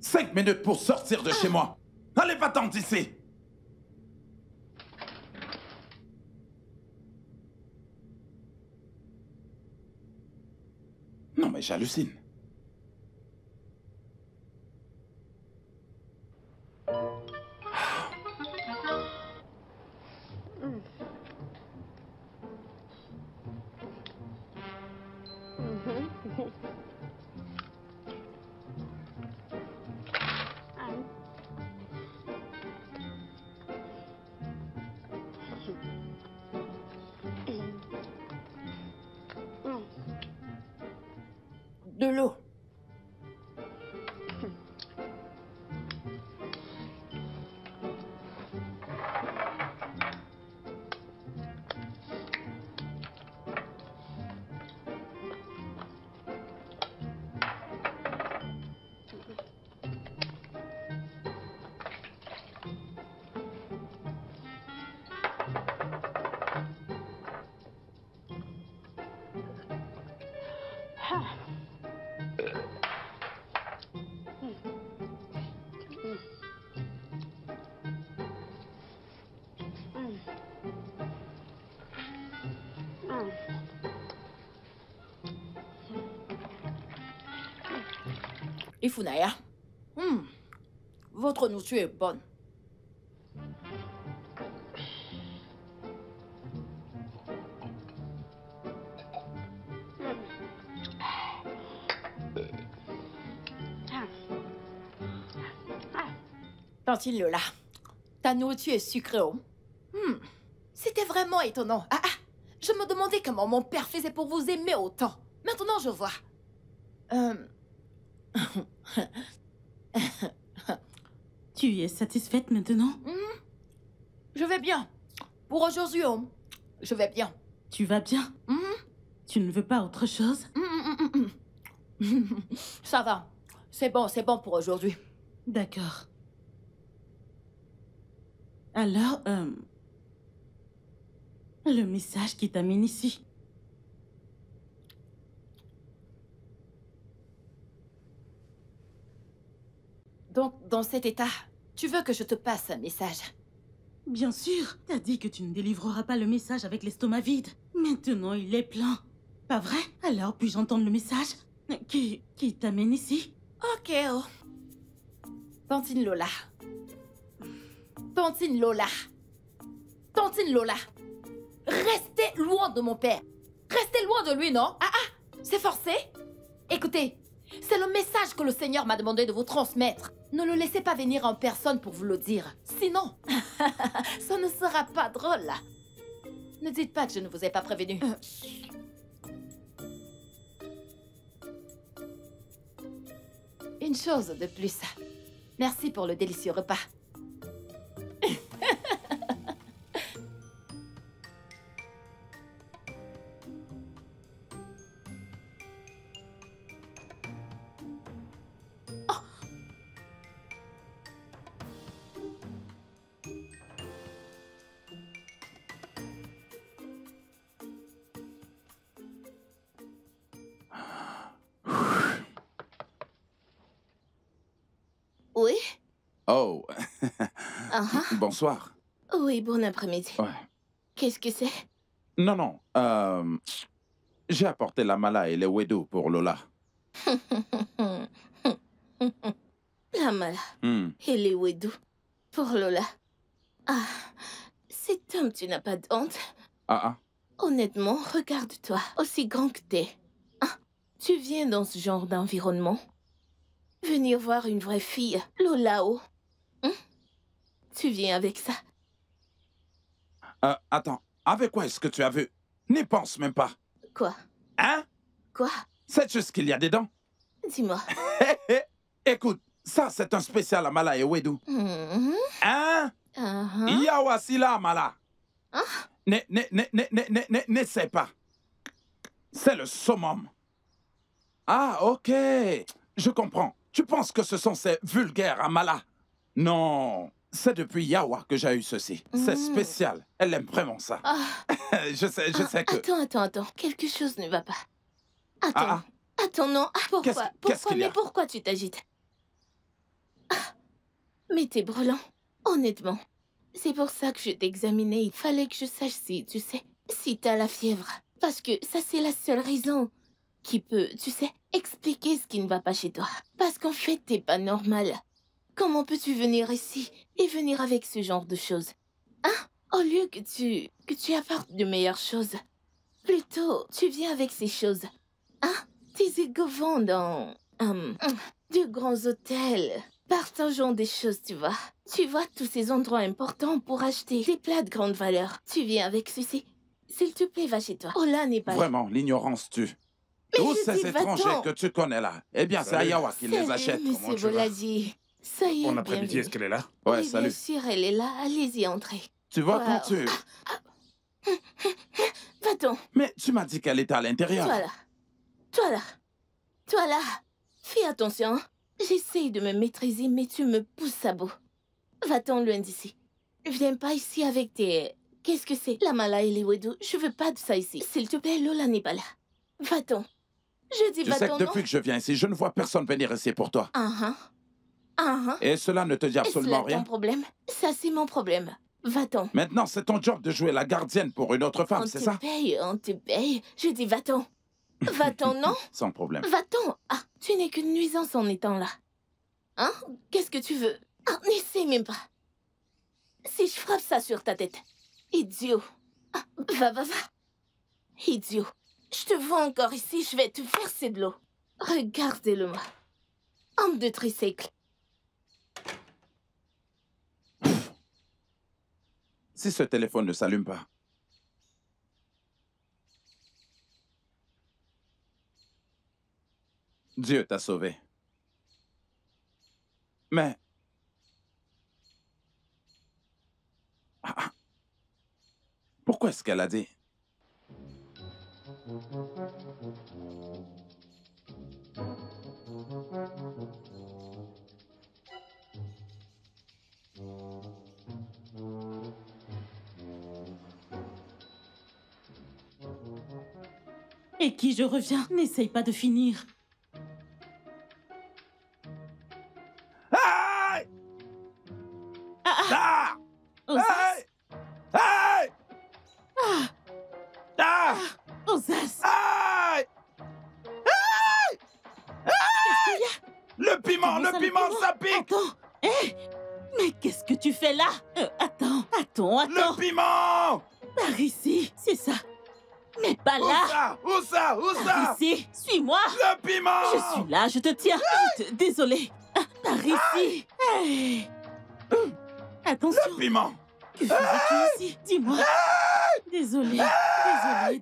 5 minutes pour sortir de chez moi. Allez, va-t'en d'ici. Non, mais j'hallucine. De l'eau. Ifunaya, votre nourriture est bonne. Tantine Lola, ta nourriture est sucrée. C'était vraiment étonnant. Je me demandais comment mon père faisait pour vous aimer autant. Maintenant, je vois. Tu es satisfaite maintenant? Je vais bien. Pour aujourd'hui, je vais bien. Tu vas bien? Tu ne veux pas autre chose? Ça va. C'est bon pour aujourd'hui. D'accord. Alors, le message qui t'amène ici. Donc, dans cet état, tu veux que je te passe un message? Bien sûr, t'as dit que tu ne délivreras pas le message avec l'estomac vide. Maintenant, il est plein. Pas vrai? Alors, puis-je entendre le message qui t'amène ici? Ok, oh. Tantine Lola. Tantine Lola. Tantine Lola. Restez loin de mon père. Restez loin de lui, non? C'est forcé? Écoutez, c'est le message que le Seigneur m'a demandé de vous transmettre. Ne le laissez pas venir en personne pour vous le dire. Sinon, ça ne sera pas drôle. Ne dites pas que je ne vous ai pas prévenu. Une chose de plus. Merci pour le délicieux repas. Oui? Oh. Bonsoir. Oui, bon après-midi. Ouais. Qu'est-ce que c'est? Non. J'ai apporté la mala et les wedo pour Lola. La mala et les wedou pour Lola. Ah, cet homme, tu n'as pas d'honte? Honnêtement, regarde-toi, aussi grand que t'es. Tu viens dans ce genre d'environnement? Venir voir une vraie fille, Lolao. Tu viens avec ça? Attends, avec quoi est-ce que tu as vu? N'y pense même pas. Quoi? Hein? Quoi? C'est juste qu'il y a dedans. Dis-moi. Écoute, ça c'est un spécial à Mala et Wedou. Hein? Yawasila Mala. N'essaie pas. C'est le summum. Ah, ok. Je comprends. Tu penses que ce sont ces vulgaires Amala? Non. C'est depuis Yawa que j'ai eu ceci. C'est spécial. Elle aime vraiment ça. Je sais que... Attends. Quelque chose ne va pas. Attends, non. Pourquoi tu t'agites? Mais t'es brûlant. Honnêtement. C'est pour ça que je t'ai examiné. Il fallait que je sache si, tu sais, si t'as la fièvre. Parce que ça, c'est la seule raison qui peut, tu sais, expliquer ce qui ne va pas chez toi. Parce qu'en fait, t'es pas normal. Comment peux-tu venir ici et venir avec ce genre de choses? Au lieu que tu apportes de meilleures choses. Plutôt, tu viens avec ces choses. Tes égos vont dans de grands hôtels, partageant des choses, tu vois. Tu vois tous ces endroits importants pour acheter des plats de grande valeur. Tu viens avec ceci. S'il te plaît, va chez toi. Ola n'est pas là. Vraiment, l'ignorance tue. Tous ces étrangers que tu connais là, eh bien, c'est Ayawa qui les achète. Monsieur Boladi. Ça y est, Bon après-midi, est-ce qu'elle est là? Ouais, oui, salut. Bien sûr, elle est là. Allez-y, entrez. Tu vois quand tu... Va-t'en. Mais tu m'as dit qu'elle était à l'intérieur. Toi là. Fais attention. J'essaye de me maîtriser, mais tu me pousses à bout. Va-t'en loin d'ici. Viens pas ici avec tes... Qu'est-ce que c'est? La mala et les wedou. Je veux pas de ça ici. S'il te plaît, Lola n'est pas là. Va-t'en. Je dis Tu va-t'en, sais que depuis que je viens ici, je ne vois personne venir ici pour toi. Et cela ne te dit absolument rien? C'est ton problème? Ça, c'est mon problème. Va-t'en. Maintenant, c'est ton job de jouer la gardienne pour une autre femme, c'est ça? On te paye. Je dis va-t'en. Va-t'en, non? Sans problème. Va-t'en. Tu n'es qu'une nuisance en étant là. Qu'est-ce que tu veux? N'essaie même pas. Si je frappe ça sur ta tête. Idiot. Va. Idiot. Je te vois encore ici, je vais te verser de l'eau. Regardez-le-moi. Homme de tricycle. Si ce téléphone ne s'allume pas. Dieu t'a sauvé. Mais... Pourquoi est-ce qu'elle a dit? Et qui je reviens? N'essaye pas de finir. Hey! Ah! Osas! Hey! Hey! Ah! Osas! Hey! Hey! Le piment, ça pique! Attends! Hé! Mais qu'est-ce que tu fais là? Attends! Le piment! Par ici, c'est ça. Mais pas là! Où ça? Par ici, suis-moi! Le piment! Je suis là, je te tiens. Désolée. Par ici. Hey. Attention. Le piment! Que faisais-tu ici? Dis-moi. Désolée.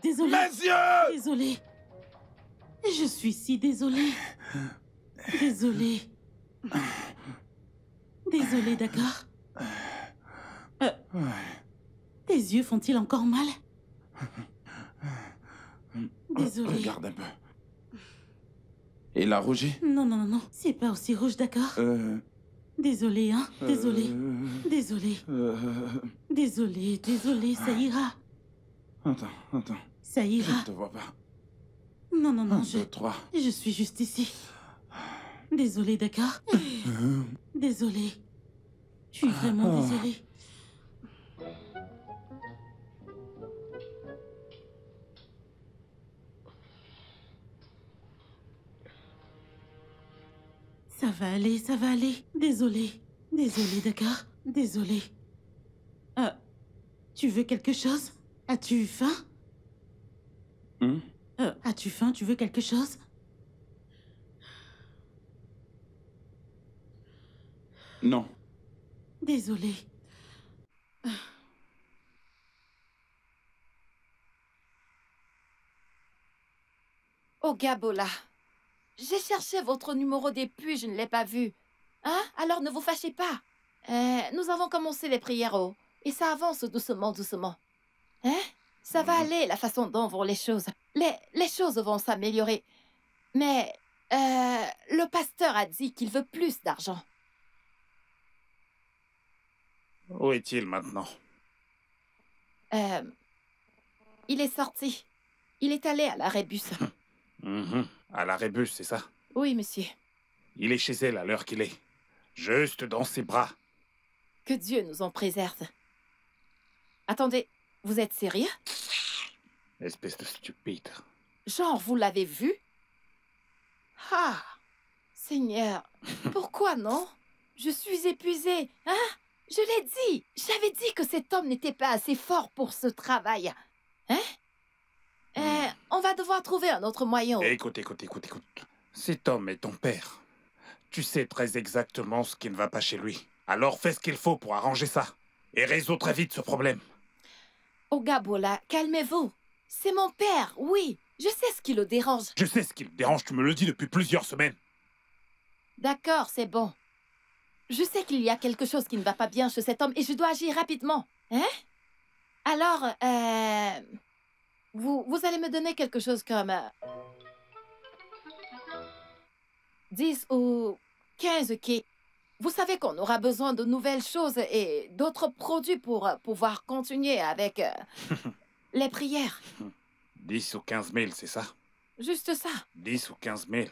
Désolée. Mes yeux! Désolée. Je suis si désolée. Désolée. Désolée, d'accord? Tes yeux font-ils encore mal? Désolée. Regarde un peu. Il a rougi? Non. C'est pas aussi rouge, d'accord? Désolée, hein? Désolée. Désolée, ça ira. Attends. Ça ira. Je ne te vois pas. Non, 1, 2, 3. je suis juste ici. Désolée, d'accord? Désolée. Je suis vraiment désolée. Ça va aller. Désolée, d'accord? Désolée. Tu veux quelque chose? As-tu faim? As-tu faim? Tu veux quelque chose? Non. Désolée. Oh, Gabola. J'ai cherché votre numéro depuis, je ne l'ai pas vu. Hein? Alors ne vous fâchez pas. Nous avons commencé les prières et ça avance doucement. Hein? Ça va aller, la façon dont vont les choses. Les choses vont s'améliorer. Mais le pasteur a dit qu'il veut plus d'argent. Où est-il maintenant? Il est sorti. Il est allé à la Rébus. À la Rébus, c'est ça? Oui, monsieur. Il est chez elle à l'heure qu'il est. Juste dans ses bras. Que Dieu nous en préserve. Attendez, vous êtes sérieux? Espèce de stupide. Genre, vous l'avez vu? Ah! Seigneur, pourquoi non? Je suis épuisée, hein? Je l'ai dit! J'avais dit que cet homme n'était pas assez fort pour ce travail. Hein? On va devoir trouver un autre moyen. Écoute. Cet homme est ton père. Tu sais très exactement ce qui ne va pas chez lui. Alors fais ce qu'il faut pour arranger ça. Et résous très vite ce problème. Oh, Gabola, calmez-vous. C'est mon père, oui. Je sais ce qui le dérange. Je sais ce qui le dérange, tu me le dis depuis plusieurs semaines. D'accord, c'est bon. Je sais qu'il y a quelque chose qui ne va pas bien chez cet homme et je dois agir rapidement. Hein? Alors, vous allez me donner quelque chose comme 10 ou 15 quais. Vous savez qu'on aura besoin de nouvelles choses et d'autres produits pour pouvoir continuer avec les prières. 10 ou 15 000, c'est ça? Juste ça. 10 ou 15 000.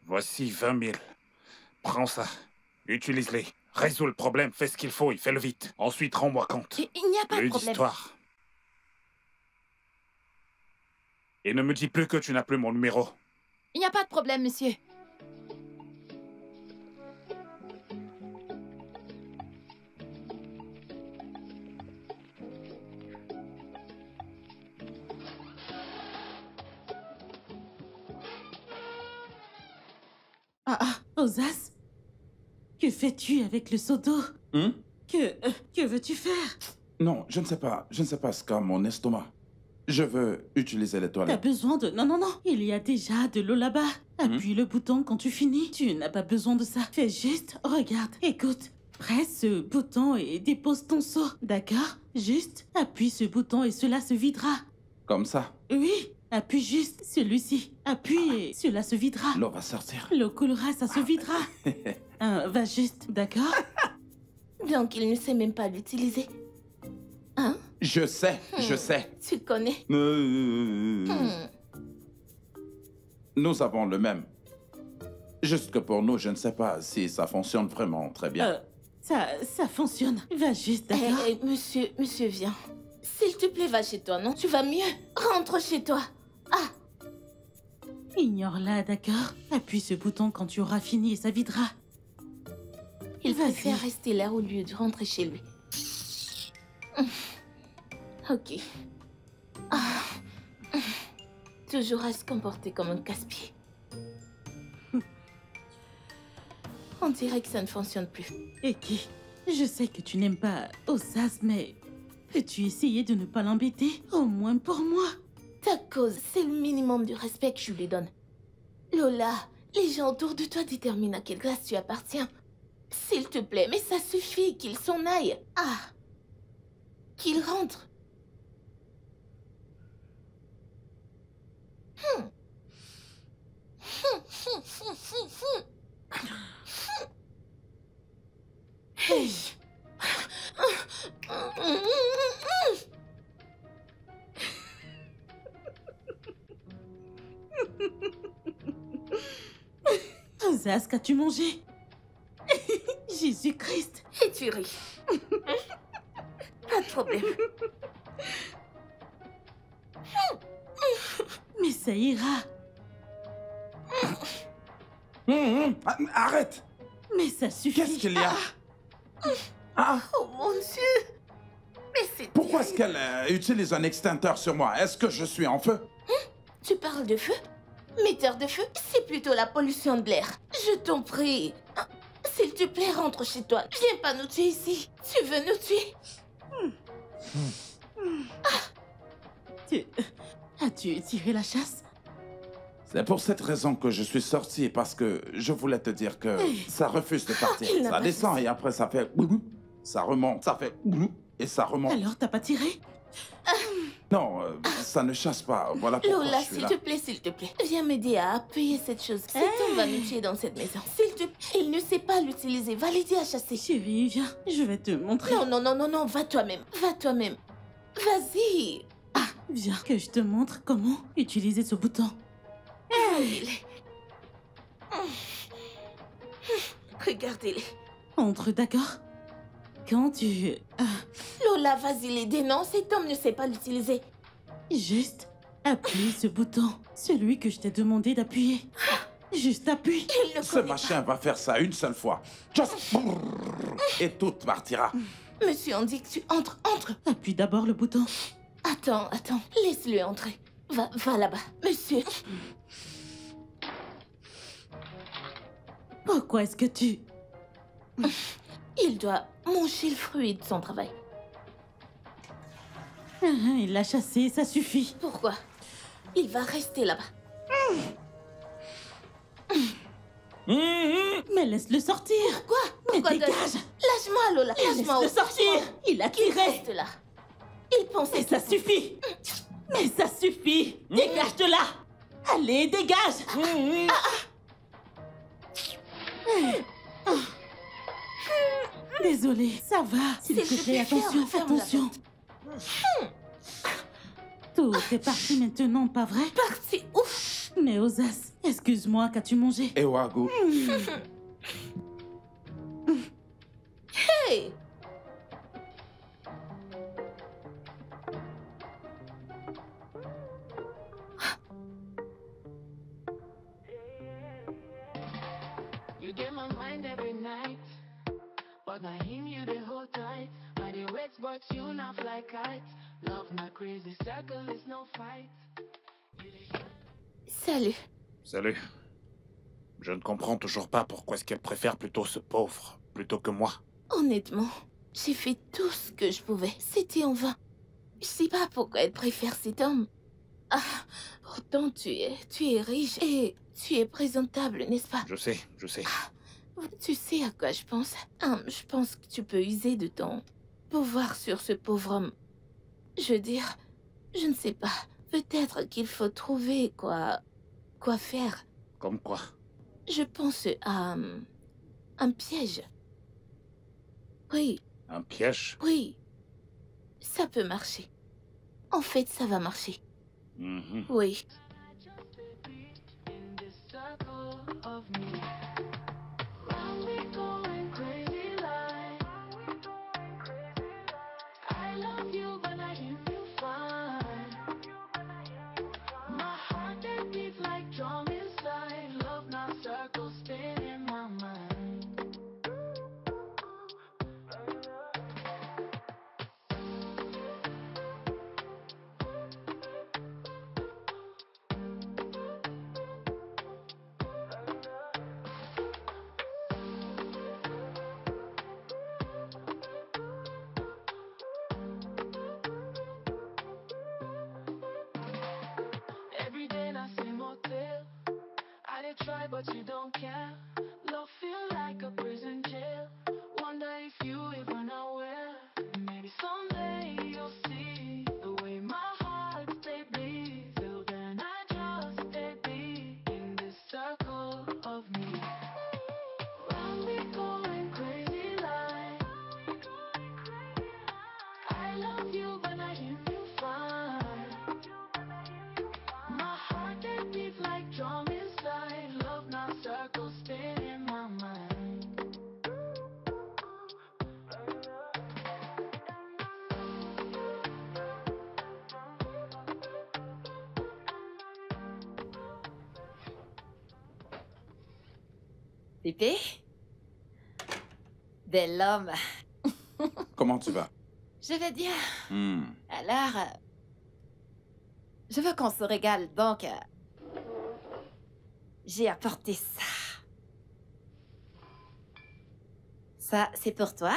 Voici 20 000. Prends ça. Utilise-les. Résous le problème. Fais ce qu'il faut et fais-le vite. Ensuite, rends-moi compte. Il n'y a pas de Plus problème. d'histoire. Et ne me dis plus que tu n'as plus mon numéro. Il n'y a pas de problème, monsieur. Osas? Que fais-tu avec le seau d'eau? Que veux-tu faire? Non, je ne sais pas. Je ne sais pas ce qu'a mon estomac. Je veux utiliser les T'as toilettes. besoin de... Non, non, non. Il y a déjà de l'eau là-bas. Appuie le bouton quand tu finis. Tu n'as pas besoin de ça. Fais juste, regarde, écoute. Presse ce bouton et dépose ton seau. D'accord? Juste, appuie ce bouton et cela se videra. Comme ça. Oui, appuie juste celui-ci. Appuie et cela se videra. L'eau va sortir. L'eau coulera, ça se videra. Va juste, d'accord? Donc il ne sait même pas l'utiliser. Hein? Je sais, je sais. Tu connais? Nous avons le même. Juste que pour nous, je ne sais pas si ça fonctionne vraiment très bien. Ça fonctionne. Va juste, d'accord? Monsieur, viens. S'il te plaît, va chez toi, non? Tu vas mieux. Rentre chez toi. Ah! Ignore-la, d'accord? Appuie ce bouton quand tu auras fini et ça videra. Il préfère rester là au lieu de rentrer chez lui. Ok. Toujours à se comporter comme un casse-pied. On dirait que ça ne fonctionne plus. Eki, je sais que tu n'aimes pas Osas, mais peux-tu essayer de ne pas l'embêter, au moins pour moi? Ta cause, c'est le minimum du respect que je lui donne. Lola, les gens autour de toi déterminent à quelle classe tu appartiens. S'il te plaît, mais ça suffit qu'il s'en aille. Ah! Qu'il rentre. Hey. Osas, qu'as-tu mangé? Jésus-Christ. Et tu ris. Pas de problème. Mais ça ira. Arrête! Mais ça suffit. Qu'est-ce qu'il y a? Oh mon Dieu! Mais c'est... Pourquoi est-ce qu'elle utilise un extincteur sur moi? Est-ce que je suis en feu? Tu parles de feu? Metteur de feu, c'est plutôt la pollution de l'air. Je t'en prie. S'il te plaît, rentre chez toi. Viens pas nous tuer ici. Tu veux nous tuer? As-tu tiré la chasse? C'est pour cette raison que je suis sorti, parce que je voulais te dire que ça refuse de partir. il n'a Ça pas descend fait ça. et après ça fait... Ça remonte, ça fait... Et ça remonte. Alors t'as pas tiré? Non, ça ne chasse pas. Voilà pourquoi Lola, je suis s'il là. te plaît, s'il te plaît. Viens m'aider à appuyer cette chose. Cet homme va nous tuer dans cette maison. S'il te plaît, il ne sait pas l'utiliser. Va l'aider à chasser. Chérie, viens, je vais te montrer. Non, va toi-même. Va toi-même. Vas-y. Viens, que je te montre comment utiliser ce bouton. Regardez-les. Regardez-les. Entre, d'accord? Quand tu... Lola, vas-y l'aider. Non, cet homme ne sait pas l'utiliser. Juste appuie ce bouton. Celui que je t'ai demandé d'appuyer. Juste appuie. Il ne Ce connaît machin va faire ça une seule fois. Just... Et tout partira. pas. Monsieur, on dit que tu entres. Appuie d'abord le bouton. Attends. Laisse-le entrer. Va là-bas. Monsieur. Pourquoi est-ce que tu... Il doit manger le fruit de son travail. Il l'a chassé, ça suffit. Pourquoi? Il va rester là-bas. Mais laisse-le sortir. Mais Pourquoi dégage. Lâche-moi, Lola. Lâche-moi. Laisse-le sortir. Il a Qu'il tiré. reste là. Il pensait Mais ça suffit. Mais ça suffit. Dégage de là. Allez, dégage. Désolée, ça va. S'il te plaît, attention, fais attention. Tout est parti maintenant, pas vrai? Parti. Ouf. Mais Osas, excuse-moi, qu'as-tu mangé? Et Wagou. Hey. You get my mind every night, but I him you the whole tight. I the wet, but you not fly kite. Love not crazy circle is no fight. Salut. Salut. Je ne comprends toujours pas pourquoi est-ce qu'elle préfère plutôt ce pauvre, plutôt que moi. Honnêtement, j'ai fait tout ce que je pouvais. C'était en vain. Je sais pas pourquoi elle préfère cet homme. Ah, pourtant tu es riche et tu es présentable, n'est-ce pas? Je sais, je sais. Tu sais à quoi je pense? Je pense que tu peux user de ton pouvoir sur ce pauvre homme. Je veux dire, je ne sais pas. Peut-être qu'il faut trouver quoi faire. Comme quoi? Je pense à un piège. Oui, Un piège? oui. Ça peut marcher. En fait, ça va marcher. Oui. But you don't care. Love feel like a prison jail. Wonder if you even aware. Maybe someday you'll see the way my heart stay bleed. Till then I just stay be in this circle of me. Round we going crazy like I love you but I hear you fine. My heart they beat like drum inside. Love now circles spin in my mind. Pépé? Bel homme. Comment tu vas? Je vais bien. Hmm. Alors, je veux qu'on se régale, donc j'ai apporté ça. Ça, c'est pour toi.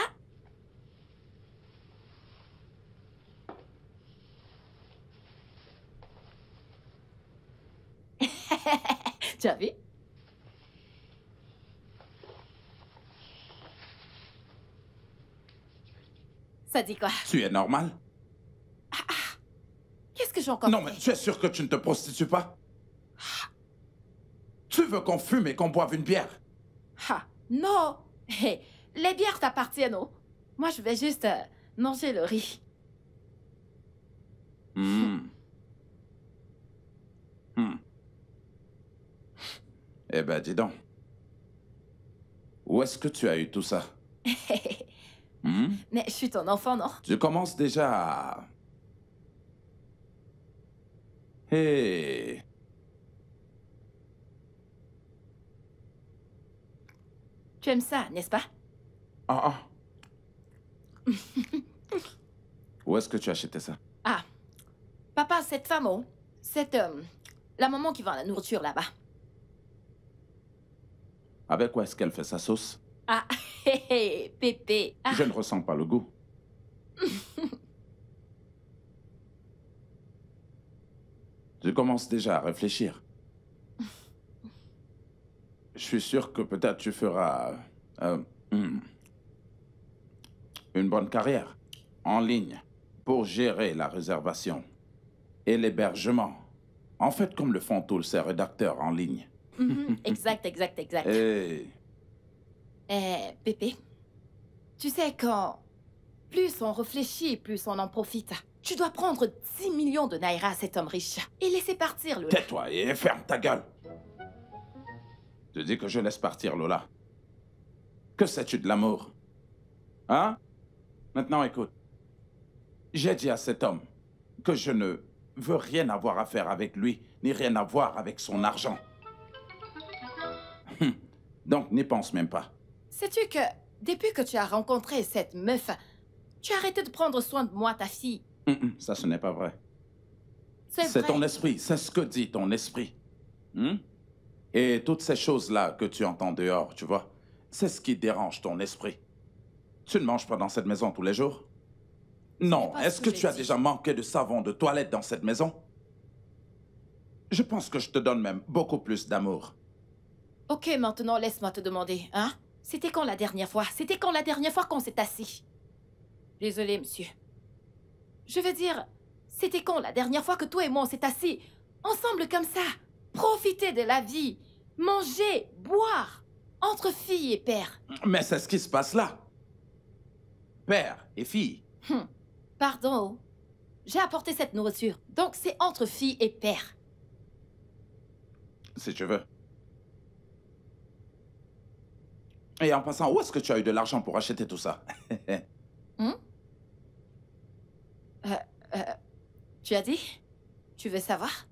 Tu as vu? Ça dit quoi? Tu es normal? Qu'est-ce que j'ai encore Non, fait? mais tu es sûr que tu ne te prostitues pas? Tu veux qu'on fume et qu'on boive une bière? Ah, non! Hey, les bières t'appartiennent, oh. Moi, je vais juste manger le riz. Eh ben, dis donc. Où est-ce que tu as eu tout ça? Mais je suis ton enfant, non? Tu commences déjà à... Hey. Tu aimes ça, n'est-ce pas? Ah, ah. Où est-ce que tu as acheté ça? Ah, papa, cette femme, oh, c'est la maman qui vend la nourriture là-bas. Avec quoi est-ce qu'elle fait sa sauce? Ah, hé, hé, Pépé. Ah. Je ne ressens pas le goût. Tu commences déjà à réfléchir. Je suis sûr que peut-être tu feras une bonne carrière en ligne pour gérer la réservation et l'hébergement. En fait, comme le font tous ces rédacteurs en ligne. Exact. Et... Pépé, tu sais, quand plus on réfléchit, plus on en profite. Tu dois prendre 10 millions de naira à cet homme riche et laisser partir Lola. Tais-toi et ferme ta gueule. Tu dis que je laisse partir Lola. Que sais-tu de l'amour? Hein? Maintenant, écoute. J'ai dit à cet homme que je ne veux rien avoir à faire avec lui, ni rien à voir avec son argent. Donc, n'y pense même pas. Sais-tu que depuis que tu as rencontré cette meuf, tu as arrêté de prendre soin de moi, ta fille? Ça, ce n'est pas vrai. C'est C'est vrai. ton esprit, c'est ce que dit ton esprit. Et toutes ces choses-là que tu entends dehors, tu vois, c'est ce qui dérange ton esprit. Tu ne manges pas dans cette maison tous les jours? Non, est-ce que tu as déjà manqué de savon de toilette dans cette maison? Je pense que je te donne même beaucoup plus d'amour. Ok, maintenant, laisse-moi te demander, hein? C'était quand la dernière fois? C'était quand la dernière fois qu'on s'est assis? Désolé, monsieur. Je veux dire, c'était quand la dernière fois que toi et moi on s'est assis ensemble comme ça? Profiter de la vie, manger, boire, entre filles et pères. Mais c'est ce qui se passe là. Père et fille. Pardon. J'ai apporté cette nourriture, donc c'est entre filles et pères. Si tu veux. Et en passant, où est-ce que tu as eu de l'argent pour acheter tout ça? Tu as dit? Tu veux savoir?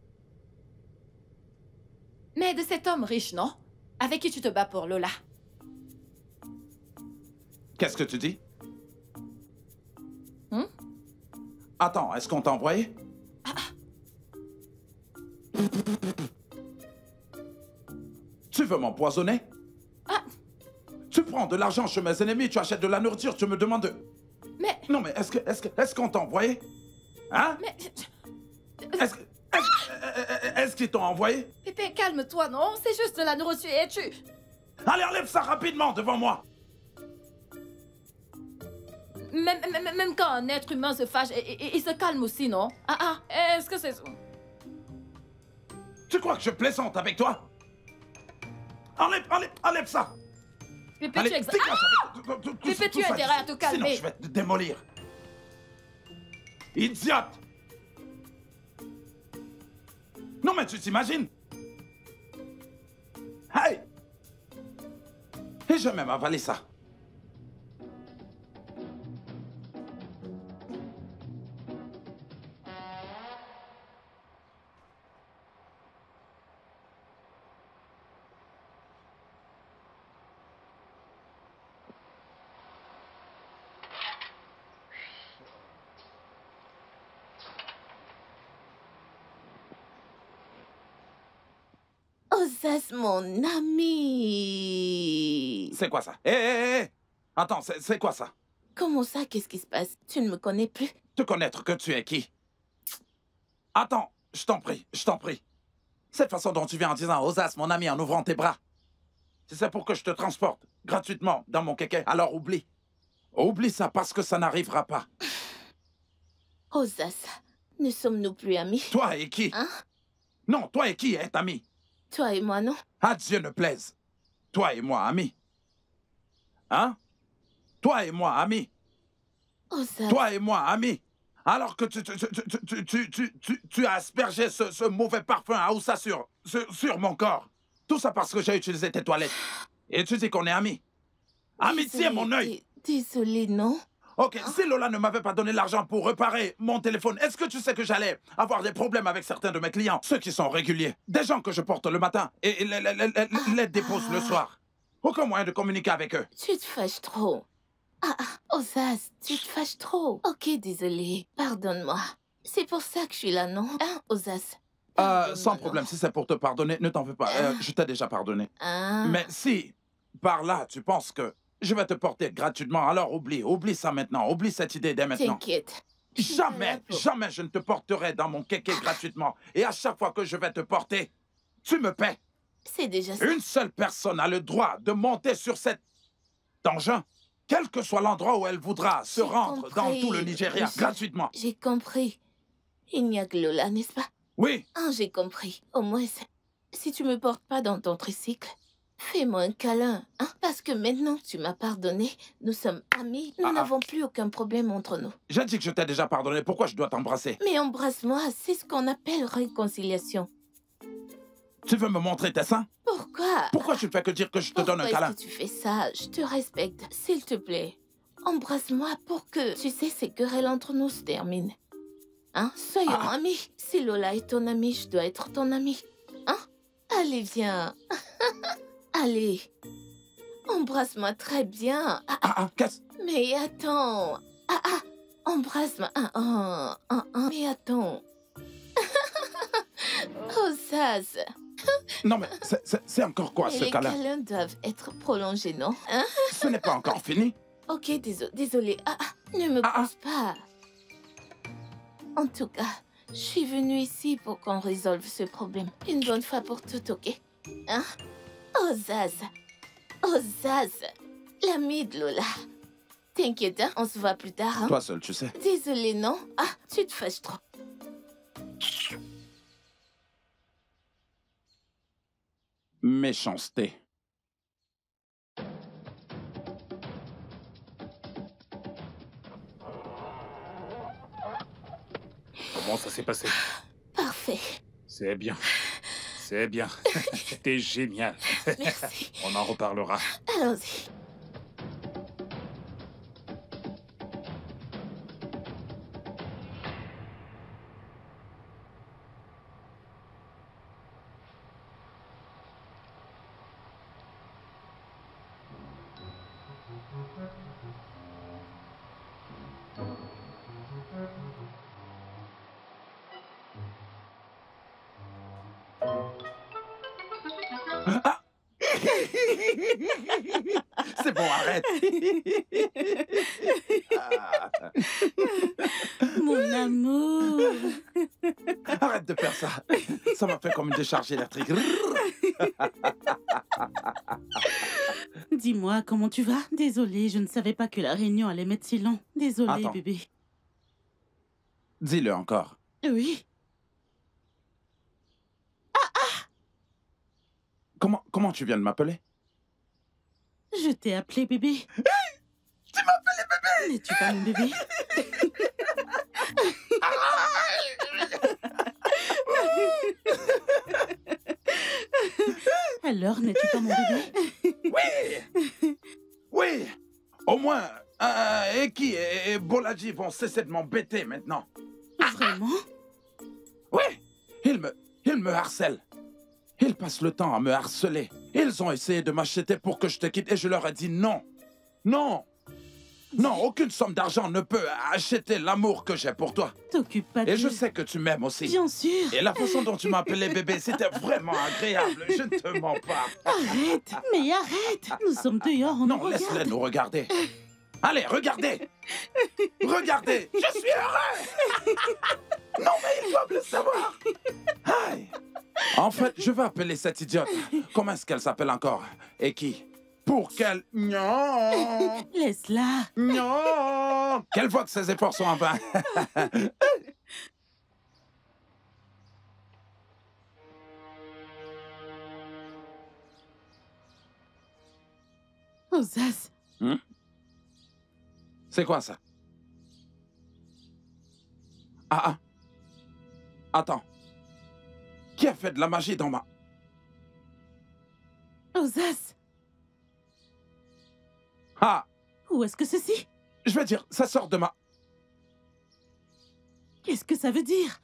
Mais de cet homme riche, non? Avec qui tu te bats pour Lola. Qu'est-ce que tu dis? Attends, est-ce qu'on t'a envoyé? Tu veux m'empoisonner? Tu prends de l'argent chez mes ennemis, tu achètes de la nourriture, tu me demandes de... Mais... Non, mais est-ce qu'on t'a envoyé? Hein? Mais... Est-ce qu'ils t'ont envoyé? Pépé, calme-toi, non? C'est juste de la nourriture et tu... Allez, enlève ça rapidement devant moi! Même quand un être humain se fâche, il se calme aussi, non? Est-ce que c'est... Tu crois que je plaisante avec toi? Enlève ça! Pépé, allez, tu dégage avec Pépé, tu as intérêt à te calmer. Sinon, je vais te démolir. Idiote! Non, mais tu t'imagines? Hey! Et je vais même avaler ça. Osas, mon ami. C'est quoi ça? Hé! Attends, c'est quoi ça? Comment ça? Qu'est-ce qui se passe? Tu ne me connais plus? Te connaître que tu es qui? Attends, je t'en prie, je t'en prie. Cette façon dont tu viens en disant Osas, mon ami, en ouvrant tes bras. Si c'est pour que je te transporte gratuitement dans mon kéké, alors oublie. Oublie ça parce que ça n'arrivera pas. Osas, ne sommes-nous plus amis? Toi et qui? Hein? Non, toi et qui est ami? Toi et moi, non? À Dieu ne plaise. Toi et moi, amis. Hein? Toi et moi, amis. Osas. Toi et moi, amis. Alors que tu as aspergé ce mauvais parfum à Oussa sur mon corps. Tout ça parce que j'ai utilisé tes toilettes. Et tu dis qu'on est amis. Amitié, mon œil. Désolé, non? Ok, si Lola ne m'avait pas donné l'argent pour réparer mon téléphone, est-ce que tu sais que j'allais avoir des problèmes avec certains de mes clients? Ceux qui sont réguliers. Des gens que je porte le matin et les dépose le soir. Aucun moyen de communiquer avec eux. Tu te fâches trop. Osas, tu te fâches trop. Ok, désolé. Pardonne-moi. C'est pour ça que je suis là, non? Hein, Osas? Sans problème, si c'est pour te pardonner, ne t'en veux pas. Je t'ai déjà pardonné. Ah. Mais si, par là, tu penses que je vais te porter gratuitement, alors oublie ça maintenant. Oublie cette idée dès maintenant. T'inquiète. Jamais je ne te porterai dans mon kéké gratuitement. Et à chaque fois que je vais te porter, tu me paies. C'est déjà ça. Une seule personne a le droit de monter sur cet engin, quel que soit l'endroit où elle voudra se rendre dans tout le Nigeria, gratuitement. J'ai compris. Il n'y a que Lola, n'est-ce pas? Oui. J'ai compris. Au moins, si tu me portes pas dans ton tricycle, fais-moi un câlin, hein? Parce que maintenant que tu m'as pardonné, nous sommes amis, nous n'avons plus aucun problème entre nous. J'ai dit que je t'ai déjà pardonné, pourquoi je dois t'embrasser? Mais embrasse-moi, c'est ce qu'on appelle réconciliation. Tu veux me montrer tes seins? Pourquoi? Pourquoi tu fais que dire que je te donne un câlin? Pourquoi est-ce que tu fais ça? Je te respecte, s'il te plaît. Embrasse-moi pour que, tu sais, ces querelles entre nous se terminent. Hein? Soyons amis. Si Lola est ton amie, je dois être ton ami. Hein? Allez, viens. Allez. Embrasse-moi très bien. Qu'est-ce? Mais attends. Embrasse-moi. Mais attends. Osas. Non, mais c'est encore quoi, ce câlin? Les câlins doivent être prolongés, non? Hein? Ce n'est pas encore fini. Ok, désolé. Ne me pousse pas. En tout cas, je suis venue ici pour qu'on résolve ce problème. Une bonne fois pour toutes, ok? Hein? Oh Zaz! Oh Zaz! L'ami de Lola. T'inquiète, hein? On se voit plus tard, hein? Toi seul, tu sais. Désolée, non? Ah, tu te fâches trop. Méchanceté. Comment ça s'est passé? Parfait. C'est bien. C'est bien. C'était génial. Merci. On en reparlera. Allons-y. C'est bon, arrête. Mon amour. Arrête de faire ça. Ça m'a fait comme une décharge électrique. Dis-moi, comment tu vas? Désolée, je ne savais pas que la réunion allait mettre si long. Désolée, Attends. bébé. Dis-le encore. Oui. Comment tu viens de m'appeler? Je t'ai appelé bébé. Tu m'as appelé bébé! N'es-tu pas mon bébé? Alors, n'es-tu pas mon bébé? Oui! Oui! Au moins, Eki et Bolaji vont cesser de m'embêter maintenant. Vraiment? Oui! Ils me harcèlent. Ils passent le temps à me harceler. Ils ont essayé de m'acheter pour que je te quitte et je leur ai dit non. Non! Non, aucune somme d'argent ne peut acheter l'amour que j'ai pour toi. T'occupe pas de... Et je sais que tu m'aimes aussi. Bien sûr. Et la façon dont tu m'appelais bébé, c'était vraiment agréable. Je ne te mens pas. Arrête, mais arrête. Nous sommes dehors, on nous Non, regarde. laisse-les nous regarder. Allez, regardez. Regardez, je suis heureux. Non, mais ils doivent le savoir. Aïe. En fait, je vais appeler cette idiote. Comment est-ce qu'elle s'appelle encore? Et qui? Pour qu'elle... Non. Laisse-la. Non. Qu'elle voit que ses efforts sont en vain. Oh, Zaz. C'est quoi ça? Ah. Attends. Qui a fait de la magie dans ma... Oh, Zaz. Ah. Où est-ce que ceci? Je veux dire, ça sort de ma... Qu'est-ce que ça veut dire?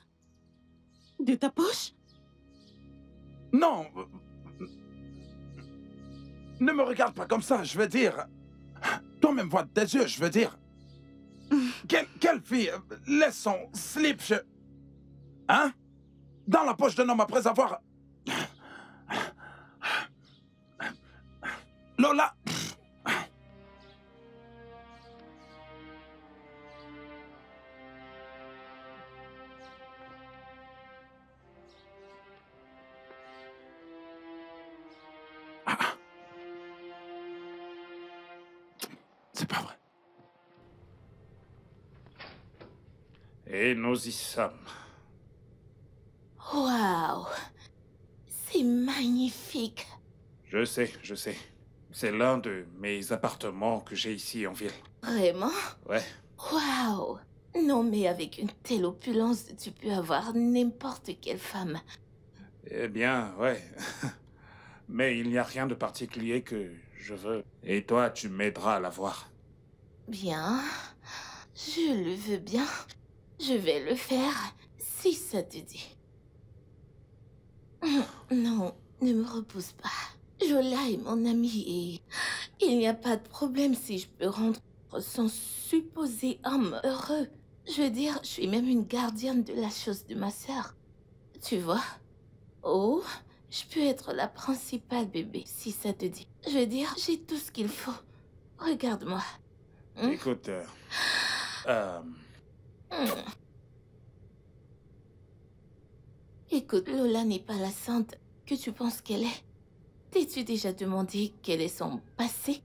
De ta poche? Non. Ne me regarde pas comme ça, je veux dire... Toi-même vois des yeux, je veux dire... Quelle fille laisse son slip, Hein? Dans la poche d'un homme après avoir... Lola... C'est pas vrai. Et nous y sommes. Waouh! C'est magnifique. Je sais. C'est l'un de mes appartements que j'ai ici en ville. Vraiment? Ouais. Waouh! Non, mais avec une telle opulence, tu peux avoir n'importe quelle femme. Eh bien, ouais. Mais il n'y a rien de particulier que je veux. Et toi, tu m'aideras à la voir. Bien. Je le veux bien. Je vais le faire, si ça te dit. Non, ne me repousse pas. Lola est mon amie et il n'y a pas de problème si je peux rendre son supposé homme heureux. Je veux dire, je suis même une gardienne de la chose de ma sœur. Tu vois? Oh, je peux être la principale bébé, si ça te dit. Je veux dire, j'ai tout ce qu'il faut. Regarde-moi. Écoute, Écoute, Lola n'est pas la sainte que tu penses qu'elle est. T'es-tu déjà demandé quel est son passé?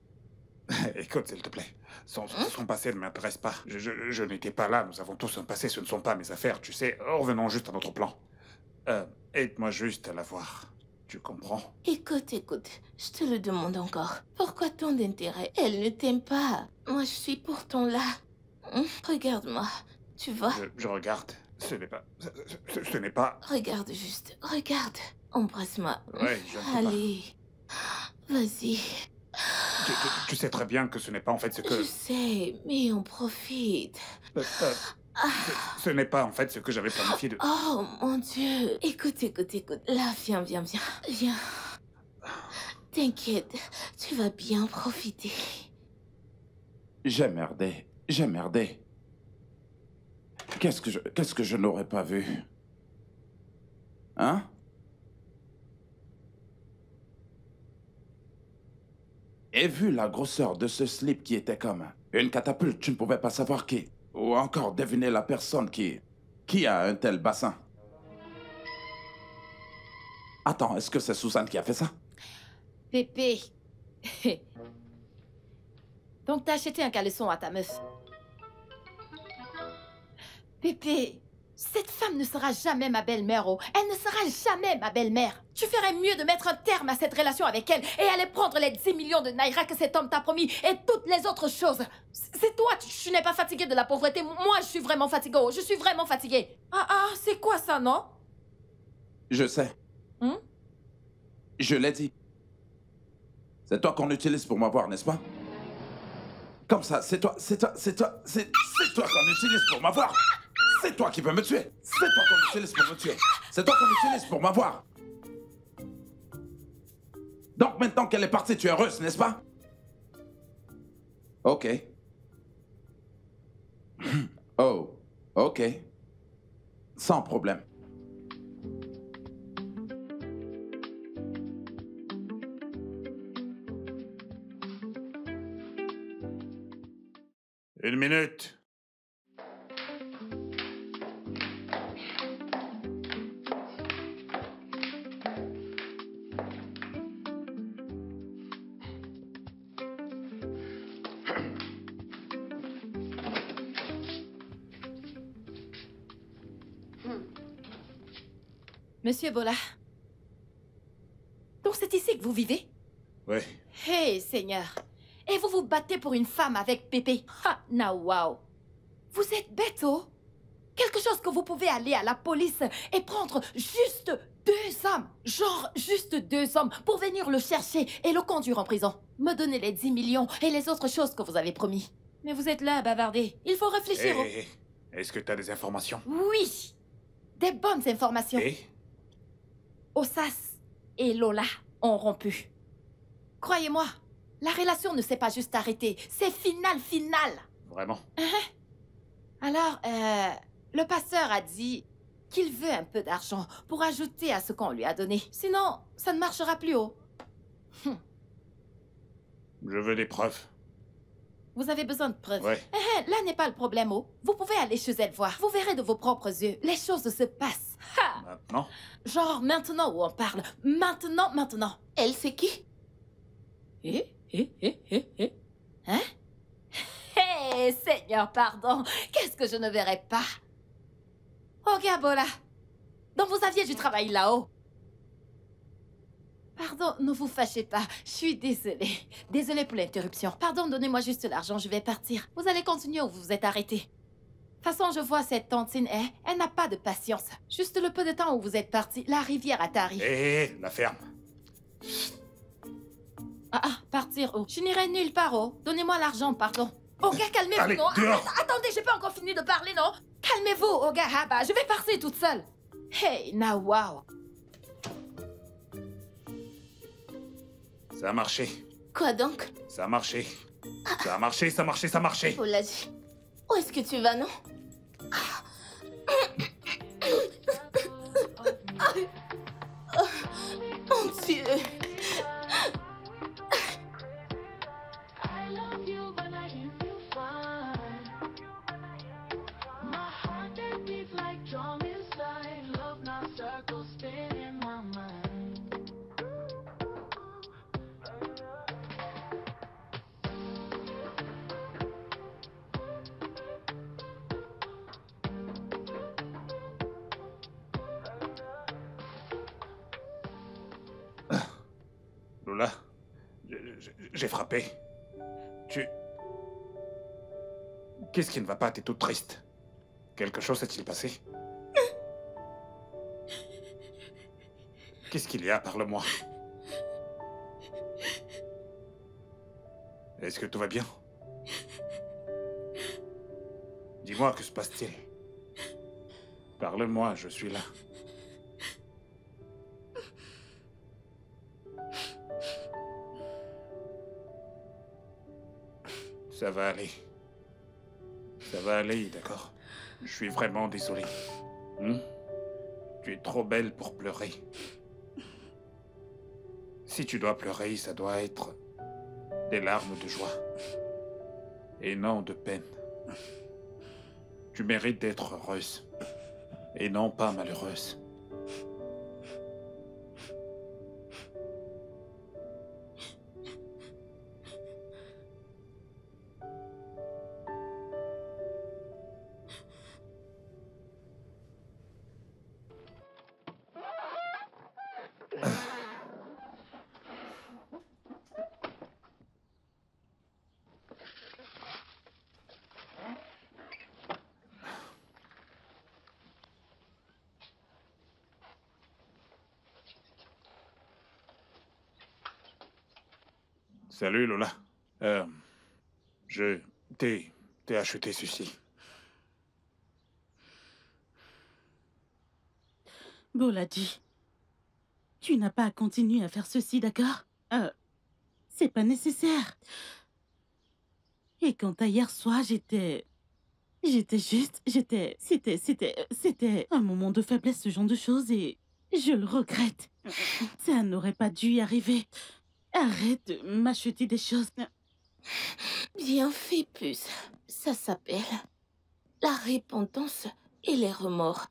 Écoute, s'il te plaît. Son passé ne m'intéresse pas. Je n'étais pas là. Nous avons tous un passé. Ce ne sont pas mes affaires, tu sais. Revenons juste à notre plan. Aide-moi juste à la voir. Tu comprends? Écoute, je te le demande encore. Pourquoi tant d'intérêt? Elle ne t'aime pas. Moi, je suis pourtant là. Regarde-moi. Tu vois? Je regarde. Ce n'est pas... Ce n'est pas... Regarde juste. Regarde. Embrasse-moi. Ouais, je ne peux Allez. Vas-y. Tu sais très bien que ce n'est pas en fait ce que... Je sais, mais on profite. Ce n'est pas en fait ce que j'avais planifié de... Oh, mon Dieu. Écoute. Là, viens. Viens. T'inquiète, tu vas bien profiter. J'ai merdé. Qu'est-ce que je n'aurais pas vu? Hein? Et vu la grosseur de ce slip qui était comme une catapulte, tu ne pouvais pas savoir qui. Ou encore deviner la personne qui a un tel bassin. Attends, est-ce que c'est Suzanne qui a fait ça? Pépé. Donc t'as acheté un caleçon à ta meuf. Pépé, cette femme ne sera jamais ma belle-mère, oh. Elle ne sera jamais ma belle-mère. Tu ferais mieux de mettre un terme à cette relation avec elle et aller prendre les 10 millions de naira que cet homme t'a promis et toutes les autres choses. C'est toi, tu n'es pas fatigué de la pauvreté. Moi, je suis vraiment fatiguée, oh. Je suis vraiment fatiguée. C'est quoi ça, non? Je sais. Je l'ai dit. C'est toi qu'on utilise pour m'avoir, n'est-ce pas? Comme ça, c'est toi qu'on utilise pour m'avoir. C'est toi qui veux me tuer. C'est toi qu'on utilise pour me tuer. C'est toi qu'on utilise pour m'avoir. Donc maintenant qu'elle est partie, tu es heureuse, n'est-ce pas? Ok. Oh, ok. Sans problème. Une minute. Monsieur Bola. Donc c'est ici que vous vivez? Oui. Hey, Seigneur. Et vous vous battez pour une femme avec Pépé. Ha, na wow. Vous êtes bête, oh. Quelque chose que vous pouvez aller à la police et prendre juste 2 hommes. Genre, juste 2 hommes pour venir le chercher et le conduire en prison. Me donner les 10 millions et les autres choses que vous avez promis. Mais vous êtes là à bavarder. Il faut réfléchir. Hey, est-ce que tu as des informations? Oui. Des bonnes informations. Et? Osas et Lola ont rompu. Croyez-moi, la relation ne s'est pas juste arrêtée. C'est final. Vraiment? Alors, le pasteur a dit qu'il veut un peu d'argent pour ajouter à ce qu'on lui a donné. Sinon, ça ne marchera plus haut. Je veux des preuves. Vous avez besoin de preuves. Ouais. Là n'est pas le problème, oh. Vous pouvez aller chez elle voir. Vous verrez de vos propres yeux. Les choses se passent. Ha! Maintenant? Genre maintenant où on parle. Maintenant. Elle, c'est qui? Hein? Hé, Seigneur, pardon. Qu'est-ce que je ne verrai pas? Oga Bola. Donc vous aviez du travail là-haut. Pardon, ne vous fâchez pas. Je suis désolée. Désolée pour l'interruption. Pardon, donnez-moi juste l'argent, je vais partir. Vous allez continuer où vous vous êtes arrêté. De toute façon, je vois cette tantine, elle n'a pas de patience. Juste le peu de temps où vous êtes parti, la rivière a tari. Hé, la ferme. Partir où? Je n'irai nulle part, oh. Donnez-moi l'argent, pardon. Oga, calmez-vous, Allez, non? dehors. Attendez, j'ai pas encore fini de parler, non? Calmez-vous, Oga Haba, je vais partir toute seule. Hey, now wow. Ça a marché. Quoi donc? Ça a marché. Ça a marché. Oh là, où est-ce que tu vas, non? Mon Dieu. I love you, but I hear you fine. My heart that beats like drum inside. Love not circles Lola, j'ai frappé. Qu'est-ce qui ne va pas? T'es toute triste. Quelque chose s'est-il passé? Qu'est-ce qu'il y a? Parle-moi. Est-ce que tout va bien? Dis-moi, que se passe-t-il? Parle-moi, je suis là. Ça va aller. Ça va aller, d'accord? Je suis vraiment désolé. Tu es trop belle pour pleurer. Si tu dois pleurer, ça doit être des larmes de joie. Et non de peine. Tu mérites d'être heureuse. Et non pas malheureuse. Salut Lola. T'ai acheté ceci. Boladi, tu n'as pas à continuer à faire ceci, d'accord? C'est pas nécessaire. Et quant à hier soir, c'était un moment de faiblesse, ce genre de choses, et je le regrette. Ça n'aurait pas dû y arriver. Arrête de m'acheter des choses. Bien fait, puce. Ça s'appelle la repentance et les remords.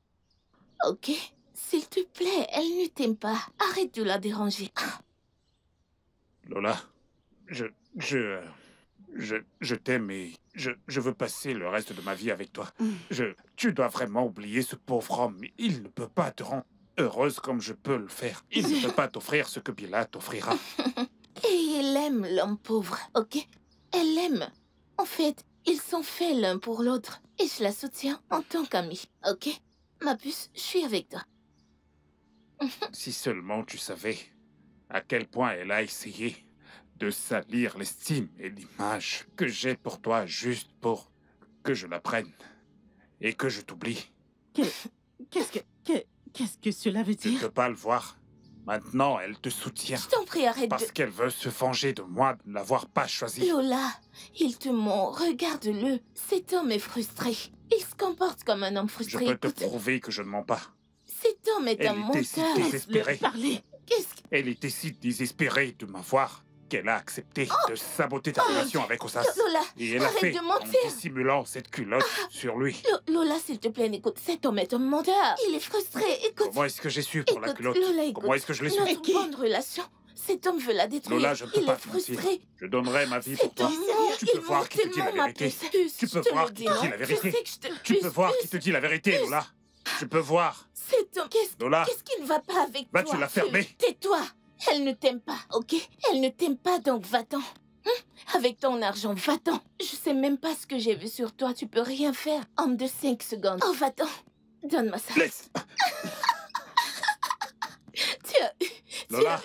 Ok? S'il te plaît, elle ne t'aime pas. Arrête de la déranger. Lola, je t'aime et je veux passer le reste de ma vie avec toi. Tu dois vraiment oublier ce pauvre homme. Il ne peut pas te rendre heureuse comme je peux le faire. Il ne peut pas t'offrir ce que Bila t'offrira. Et elle aime l'homme pauvre, ok? Elle l'aime. En fait, ils sont faits l'un pour l'autre. Et je la soutiens en tant qu'amie, ok? Ma puce, je suis avec toi. Si seulement tu savais à quel point elle a essayé de salir l'estime et l'image que j'ai pour toi juste pour que je la prenne et que je t'oublie. Qu'est-ce que cela veut Tu ne dire? peux pas le voir. Maintenant, elle te soutient. Je t'en prie, arrête Parce qu'elle veut se venger de moi de ne l'avoir pas choisi. Lola, il te ment. Regarde-le. Cet homme est frustré. Il se comporte comme un homme Je frustré. peux te Écoute, prouver que je ne mens pas. cet homme est un Elle était si menteur. désespérée. Parler. Qu'est-ce que... Elle était si désespérée de m'avoir qu'elle a accepté de saboter ta relation avec Osas. Lola, Et elle a arrête fait de en mentir. dissimulant cette culotte sur lui. Lola, s'il te plaît, écoute. Cet homme est un menteur. Il est frustré. Écoute, Comment est-ce que j'ai su pour la écoute, culotte? Lola, écoute. Comment est-ce que je l'ai su? Notre bonne relation. Cet homme veut la détruire. Lola, je ne peux il pas est te mentir. frustré. Je donnerai ma vie pour Cet toi. homme ment. Tu peux Il voir ment qui te dit la tellement, ma vérité. puce. Tu Je peux te voir le qui dis, te dit hein. la vérité. Je sais que je te... Tu peux voir puce. qui te dit la vérité, Puce. Lola. Tu peux voir. Cet homme, Lola. qu'est-ce qui ne va pas avec toi? Va-tu la fermer? Tais-toi. Elle ne t'aime pas, ok? Elle ne t'aime pas, donc va-t'en. Avec ton argent, va-t'en. Je sais même pas ce que j'ai vu sur toi. Tu peux rien faire. Homme de 5 secondes. Oh, va-t'en. Donne-moi ça. Laisse. Tiens. Lola.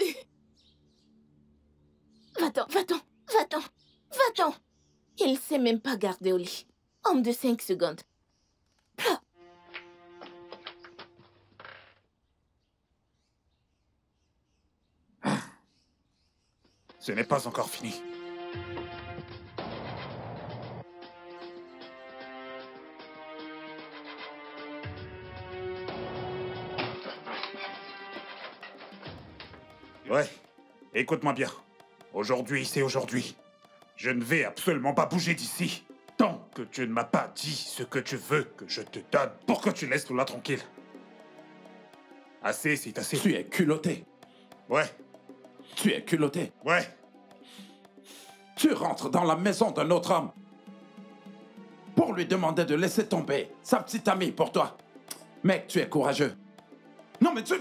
Va-t'en, va-t'en, va-t'en, va-t'en. Il sait même pas garder au lit. Homme de 5 secondes. Ce n'est pas encore fini. Ouais, écoute-moi bien. Aujourd'hui, c'est aujourd'hui. Je ne vais absolument pas bouger d'ici tant que tu ne m'as pas dit ce que tu veux que je te donne pour que tu laisses Lola tranquille. Assez, c'est assez. Tu es culotté. Ouais, Tu es culotté. ouais. Tu rentres dans la maison d'un autre homme pour lui demander de laisser tomber sa petite amie pour toi. Mec, tu es courageux. Non, mais tu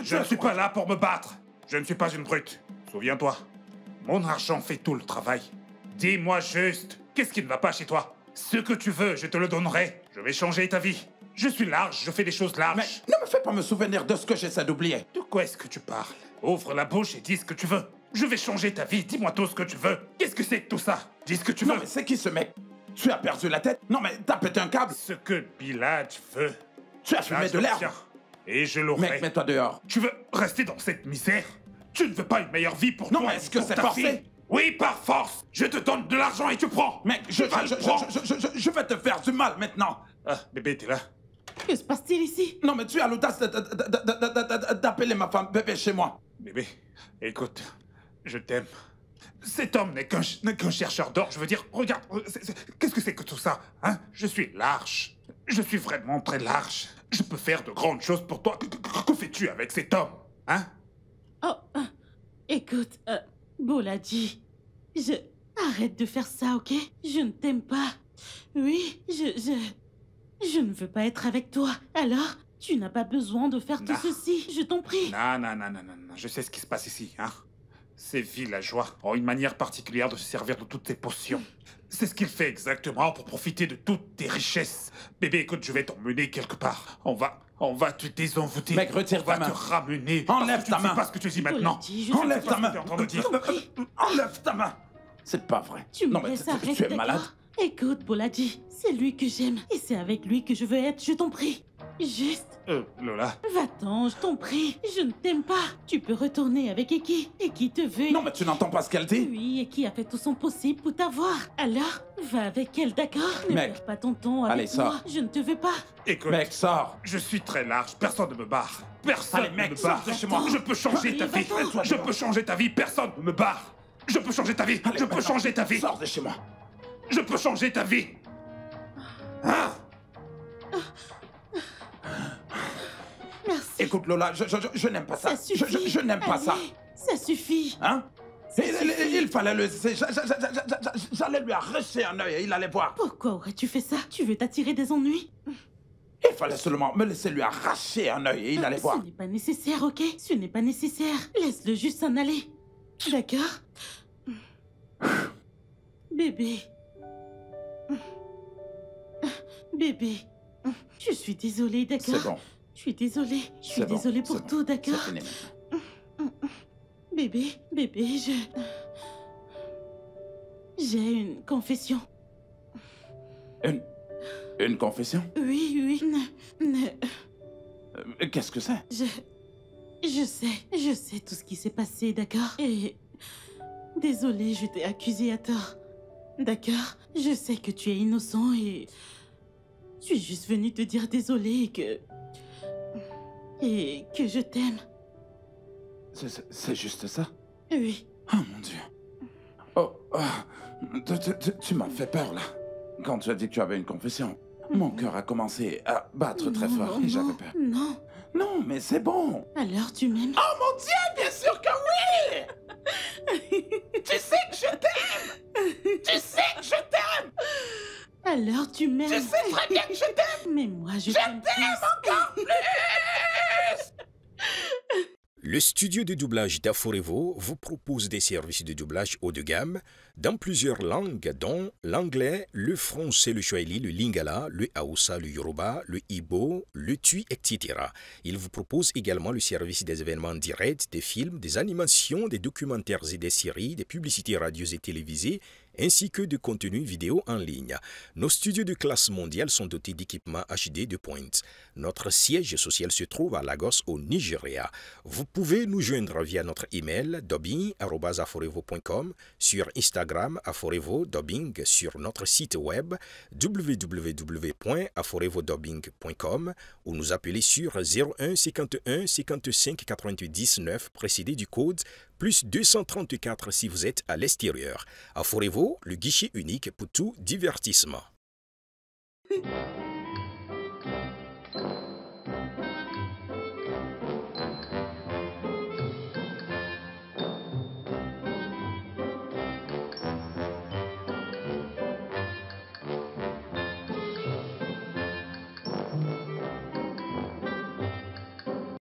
Je ne suis pas là pour me battre. je ne suis pas une brute. Souviens-toi, mon argent fait tout le travail. Dis-moi juste, qu'est-ce qui ne va pas chez toi? Ce que tu veux, je te le donnerai. Je vais changer ta vie. Je suis large, je fais des choses larges. Mais ne me fais pas me souvenir de ce que j'essaie d'oublier. De quoi est-ce que tu parles? Ouvre la bouche et dis ce que tu veux. Je vais changer ta vie, dis-moi tout ce que tu veux. Qu'est-ce que c'est que tout ça? Dis ce que tu veux. Non mais c'est qui ce mec? Tu as perdu la tête? Non mais t'as pété un câble? Ce que Bilal veut. Tu as fumé de l'herbe? Et je l'aurai. Mec, mets-toi dehors. Tu veux rester dans cette misère? Tu ne veux pas une meilleure vie pour toi? Non mais est-ce que pour c'est ta forcé? fille? Oui, par force. Je te donne de l'argent et tu prends. Mec, je vais te faire du mal maintenant. Ah, bébé, t'es là? Que se passe-t-il ici? Non mais tu as l'audace d'appeler ma femme bébé chez moi. Bébé, écoute, je t'aime. Cet homme n'est qu'un chercheur d'or. Je veux dire, regarde, qu'est-ce que c'est que tout ça, hein? Je suis large. Je suis vraiment très large. Je peux faire de grandes choses pour toi. Que fais-tu avec cet homme, hein? Oh, écoute, Boladi, arrête de faire ça, ok? Je ne t'aime pas. Oui, je ne veux pas être avec toi. Alors, tu n'as pas besoin de faire tout ceci, je t'en prie. Non. Je sais ce qui se passe ici, hein? Ces villageois ont une manière particulière de se servir de toutes tes potions. C'est ce qu'il fait exactement pour profiter de toutes tes richesses. Bébé, écoute, je vais t'emmener quelque part. On va te désenvoûter. Mec, retire ta main. On va te ramener. Enlève ta main. Tu ne sais pas ce que tu dis maintenant. Enlève ta main. Enlève ta main. C'est pas vrai. Tu non me mais laisses arrêter, tu es malade. Écoute, Boladi, c'est lui que j'aime et c'est avec lui que je veux être, je t'en prie. Juste, Lola. va-t'en, je t'en prie. Je ne t'aime pas. Tu peux retourner avec Eki. Eki te veut. Non mais tu n'entends pas ce qu'elle dit? Oui, Eki a fait tout son possible pour t'avoir. Alors, va avec elle, d'accord? Ne Mec. perds pas ton temps avec Allez, sors. moi. Je ne te veux pas. Écoute, Mec, sors. je suis très large. Personne ne me barre. Personne Allez, mec, ne me sors barre. de chez moi. Je peux changer ta vie. va-t'en. Je peux changer ta vie. Personne ne me barre. Je peux changer ta vie. Allez, Je peux maintenant, changer ta vie. Sors de chez moi. Je peux changer ta vie. Hein? Merci. Écoute Lola, je n'aime pas ça. Ça suffit. Je n'aime pas ça. Allez, ça suffit. Hein? Il fallait le... J'allais lui arracher un œil et il allait voir. Pourquoi aurais-tu fait ça? Tu veux t'attirer des ennuis? Il fallait seulement me laisser lui arracher un œil et il allait voir. Ce n'est pas nécessaire, ok? Ce n'est pas nécessaire. Laisse-le juste s'en aller. D'accord? Bébé. Bébé. Je suis désolée, d'accord? C'est bon. Je suis désolée. Je suis désolée pour tout, d'accord? C'est fini maintenant. Bébé, j'ai une confession. Une confession? Oui. Qu'est-ce que c'est? Je sais tout ce qui s'est passé, d'accord? Et désolée, je t'ai accusé à tort. D'accord? Je sais que tu es innocent et je suis juste venue te dire désolée et que je t'aime. C'est juste ça? Oui. Oh mon Dieu. Oh, tu m'as fait peur là. Quand tu as dit que tu avais une confession, mon cœur a commencé à battre très fort et j'avais peur. Non. Non, mais c'est bon. Alors tu m'aimes? Oh mon Dieu, bien sûr que oui! Tu sais que je t'aime! Tu sais que je t'aime! Alors tu m'aimes? Tu sais très bien que je t'aime! Mais moi je t'aime encore plus! Le studio de doublage d'Aforevo vous propose des services de doublage haut de gamme dans plusieurs langues, dont l'anglais, le français, le swahili, le lingala, le haoussa, le yoruba, le ibo, le tui, etc. Il vous propose également le service des événements directs, des films, des animations, des documentaires et des séries, des publicités radios et télévisées, ainsi que de contenus vidéo en ligne. Nos studios de classe mondiale sont dotés d'équipements HD de pointe. Notre siège social se trouve à Lagos, au Nigeria. Vous pouvez nous joindre via notre email dubbing@aforevo.com, sur Instagram Aforevo Dubbing, sur notre site web www.aforevodubbing.com ou nous appeler sur 01 51 55 99 précédé du code plus 234 si vous êtes à l'extérieur. Aforevo, le guichet unique pour tout divertissement.